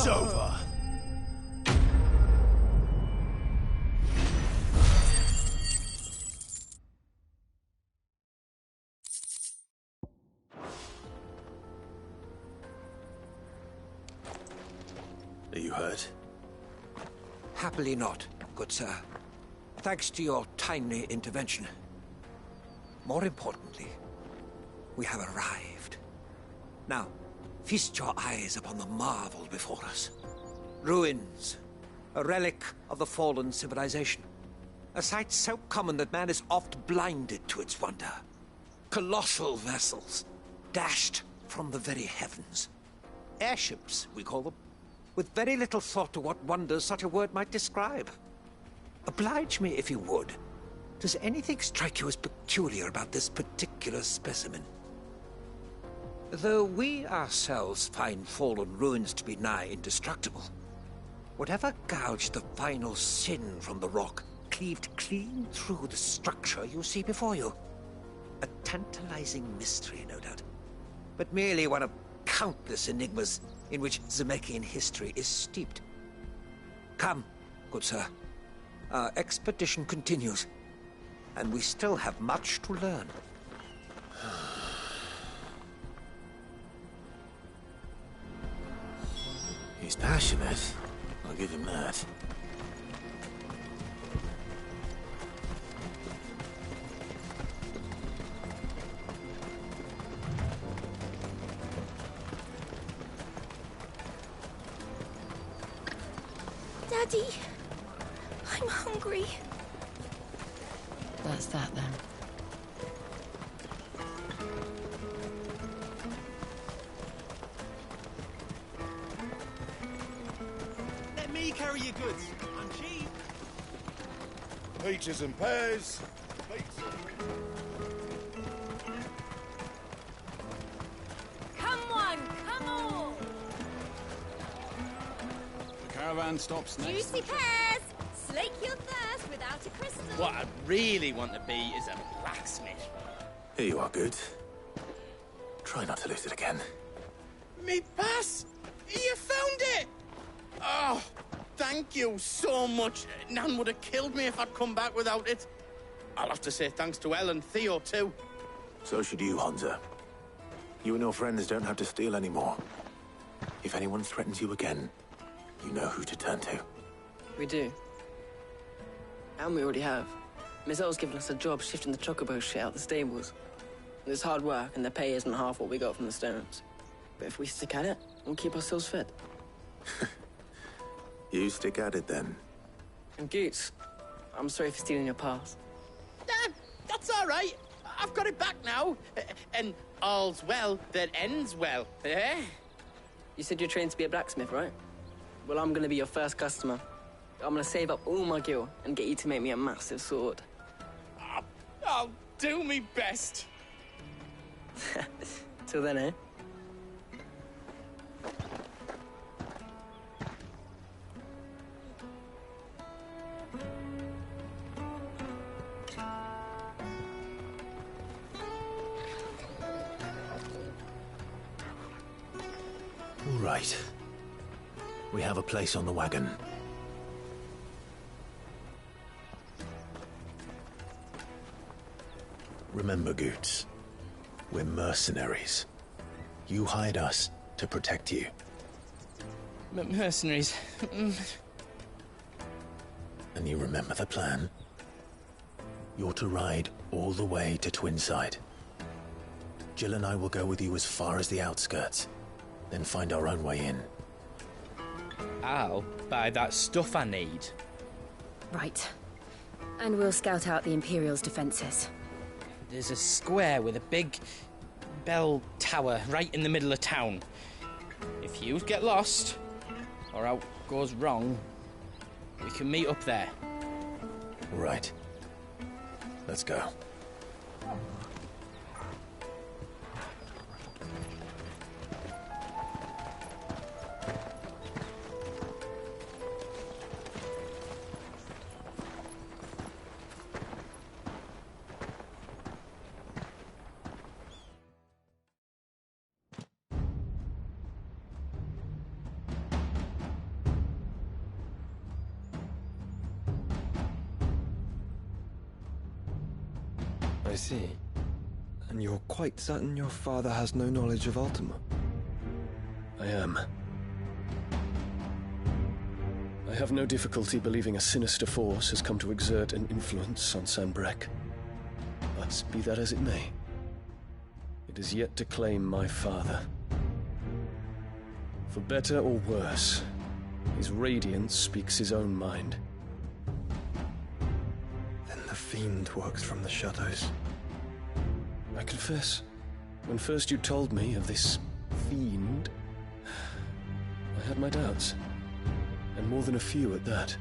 It's over. Are you hurt? Happily not, good sir. Thanks to your timely intervention. More importantly, we have arrived. Now, feast your eyes upon the marvel before us. Ruins, a relic of the fallen civilization. A sight so common that man is oft blinded to its wonder. Colossal vessels, dashed from the very heavens. Airships, we call them, with very little thought to what wonders such a word might describe. Oblige me if you would. Does anything strike you as peculiar about this particular specimen? Though we ourselves find fallen ruins to be nigh indestructible, whatever gouged the final sin from the rock cleaved clean through the structure you see before you. A tantalizing mystery, no doubt, but merely one of countless enigmas in which Zemeckis history is steeped. Come, good sir. Our expedition continues, and we still have much to learn. He's passionate. I'll give him that. Daddy, I'm hungry. That's that then. Let me carry your goods. I'm cheap. Peaches and pears. Pizza. Come on, come on! The caravan stops next. Juicy pears! Slake your thirst without a crystal. What I really want to be is a blacksmith. Here you are, good. Try not to lose it again. Me pass! You found it! Oh, thank you so much. Nan would have killed me if I'd come back without it. I'll have to say thanks to Elle and Theo, too. So should you, Honza. You and your friends don't have to steal anymore. If anyone threatens you again, you know who to turn to. We do. And we already have. Miss Earl's given us a job shifting the chocobo shit out the stables. It's hard work, and the pay isn't half what we got from the stones. But if we stick at it, we'll keep ourselves fed. You stick at it, then. And Goots, I'm sorry for stealing your pass. That's all right. I've got it back now. And all's well that ends well, eh? You said you're trained to be a blacksmith, right? Well, I'm gonna be your first customer. I'm gonna save up all my gil and get you to make me a massive sword. I'll do me best. Till then, eh? All right. We have a place on the wagon. Remember, Goots, we're mercenaries. You hired us to protect you. Mercenaries. And you remember the plan? You're to ride all the way to Twinside. Jill and I will go with you as far as the outskirts, then find our own way in. I'll buy that stuff I need. Right. And we'll scout out the Imperial's defenses. There's a square with a big bell tower right in the middle of town. If you get lost, or out goes wrong, we can meet up there. Right. Let's go. I see. And you're quite certain your father has no knowledge of Ultima? I am. I have no difficulty believing a sinister force has come to exert an influence on Sanbreque. But be that as it may, it is yet to claim my father. For better or worse, his radiance speaks his own mind. Then the fiend works from the shadows. I confess, when first you told me of this fiend, I had my doubts. And more than a few at that.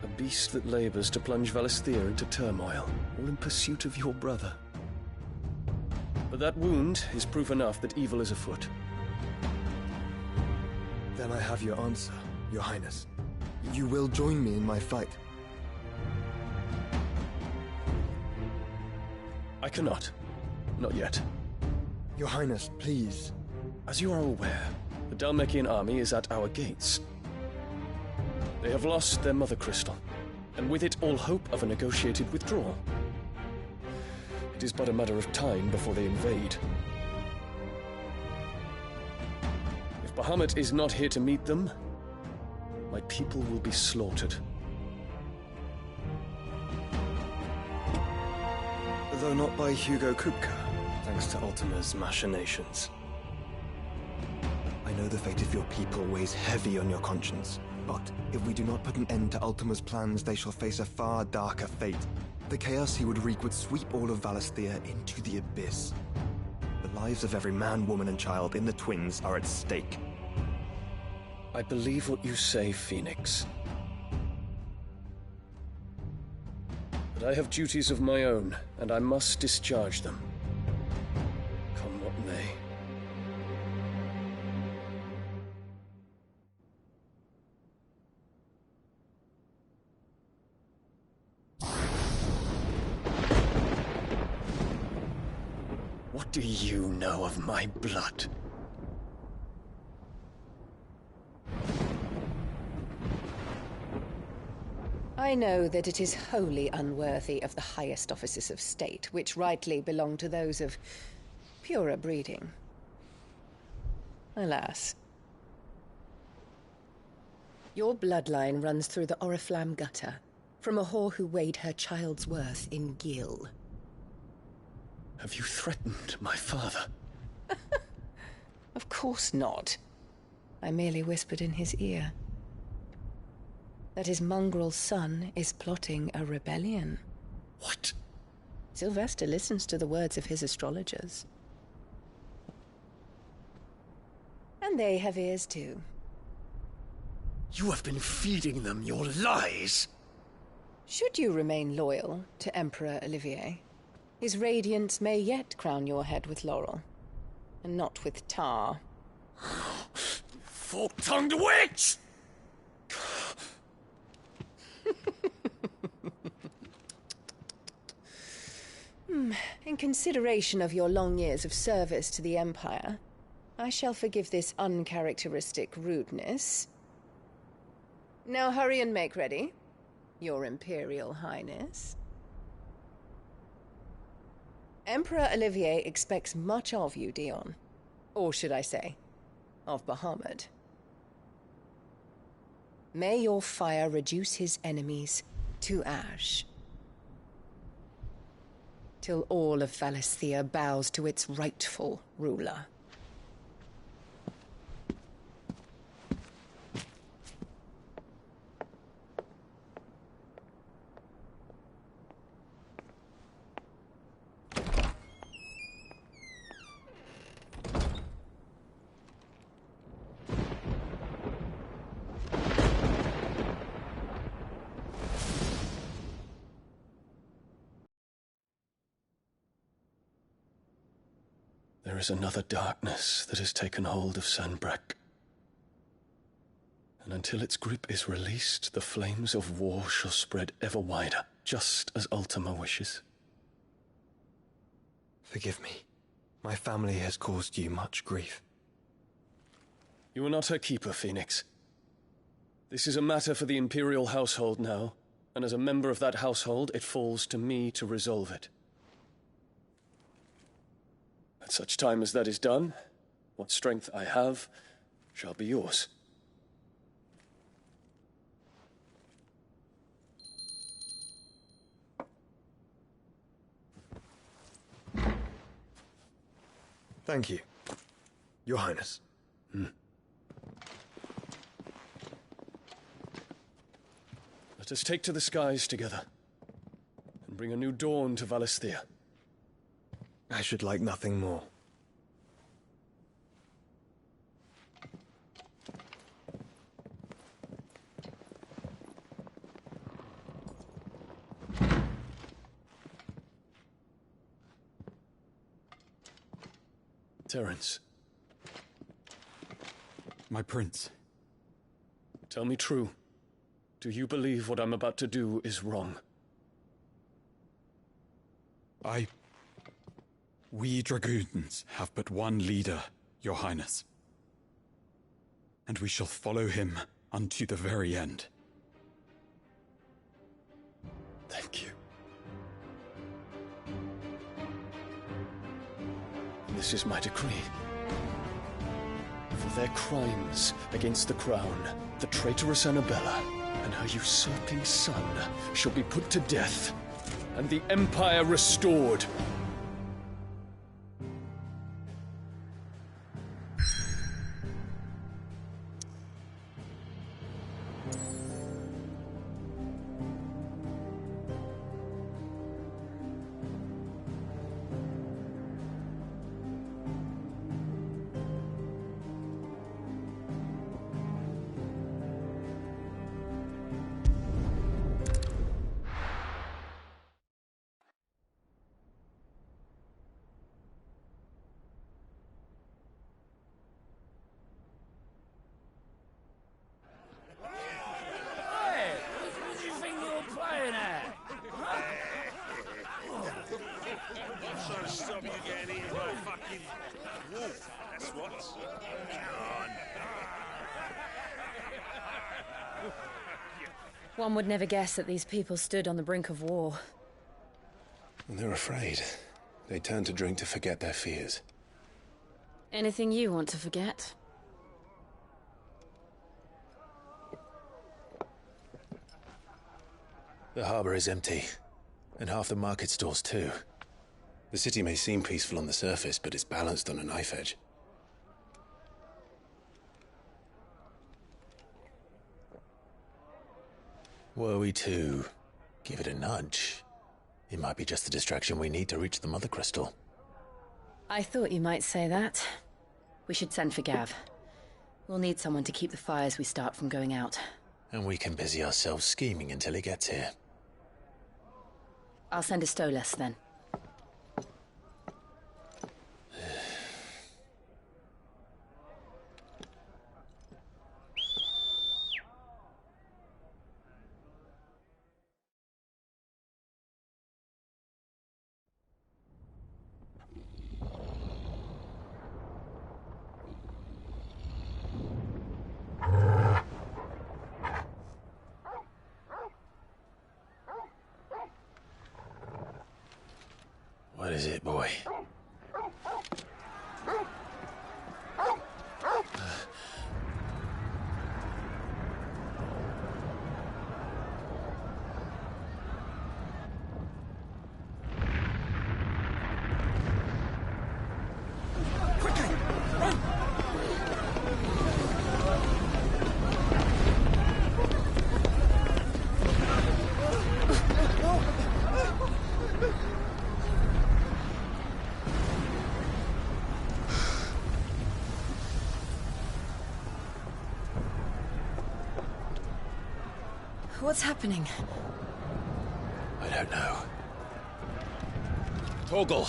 A beast that labors to plunge Valisthea into turmoil, all in pursuit of your brother. But that wound is proof enough that evil is afoot. Then I have your answer, Your Highness. You will join me in my fight. I cannot. Not yet. Your Highness, please. As you are aware, the Dhalmekian army is at our gates. They have lost their mother crystal, and with it all hope of a negotiated withdrawal. It is but a matter of time before they invade. If Bahamut is not here to meet them, my people will be slaughtered. Though not by Hugo Kupka, thanks to Ultima's machinations. I know the fate of your people weighs heavy on your conscience, but if we do not put an end to Ultima's plans, they shall face a far darker fate. The chaos he would wreak would sweep all of Valisthea into the abyss. The lives of every man, woman, and child in the Twins are at stake. I believe what you say, Phoenix. But I have duties of my own, and I must discharge them. Come what may. What do you know of my blood? I know that it is wholly unworthy of the highest offices of state, which rightly belong to those of purer breeding. Alas. Your bloodline runs through the Oriflamme gutter, from a whore who weighed her child's worth in Gil. Have you threatened my father? Of course not. I merely whispered in his ear that his mongrel son is plotting a rebellion. What? Sylvester listens to the words of his astrologers. And they have ears too. You have been feeding them your lies! Should you remain loyal to Emperor Olivier, his radiance may yet crown your head with laurel, and not with tar. Fork-tongued witch! In consideration of your long years of service to the Empire, I shall forgive this uncharacteristic rudeness. Now hurry and make ready, Your Imperial Highness. Emperor Olivier expects much of you, Dion. Or should I say, of Bahamut. May your fire reduce his enemies to ash, till all of Valisthea bows to its rightful ruler. There is another darkness that has taken hold of Sanbreque. And until its grip is released, the flames of war shall spread ever wider, just as Ultima wishes. Forgive me. My family has caused you much grief. You are not her keeper, Phoenix. This is a matter for the Imperial household now, and as a member of that household, it falls to me to resolve it. At such time as that is done, what strength I have shall be yours. Thank you, Your Highness. Let us take to the skies together, and bring a new dawn to Valisthea. I should like nothing more. Terence. My prince. Tell me true. Do you believe what I'm about to do is wrong? We dragoons have but one leader, Your Highness. And we shall follow him unto the very end. Thank you. This is my decree. For their crimes against the crown, the traitorous Annabella and her usurping son shall be put to death, and the Empire restored. One would never guess that these people stood on the brink of war. They're afraid. They turn to drink to forget their fears. Anything you want to forget? The harbor is empty, and half the market stalls too. The city may seem peaceful on the surface, but it's balanced on a knife edge. Were we to give it a nudge, it might be just the distraction we need to reach the Mother Crystal. I thought you might say that. We should send for Gav. We'll need someone to keep the fires we start from going out. And we can busy ourselves scheming until he gets here. I'll send a Stolas then. What is it, boy? What's happening? I don't know. Torgal!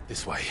This way.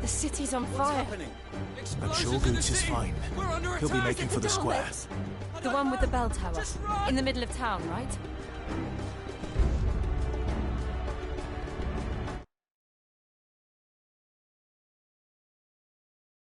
The city's on fire. I'm sure Goots is fine. He'll be making for the square. The one with the bell tower. In the middle of town, right?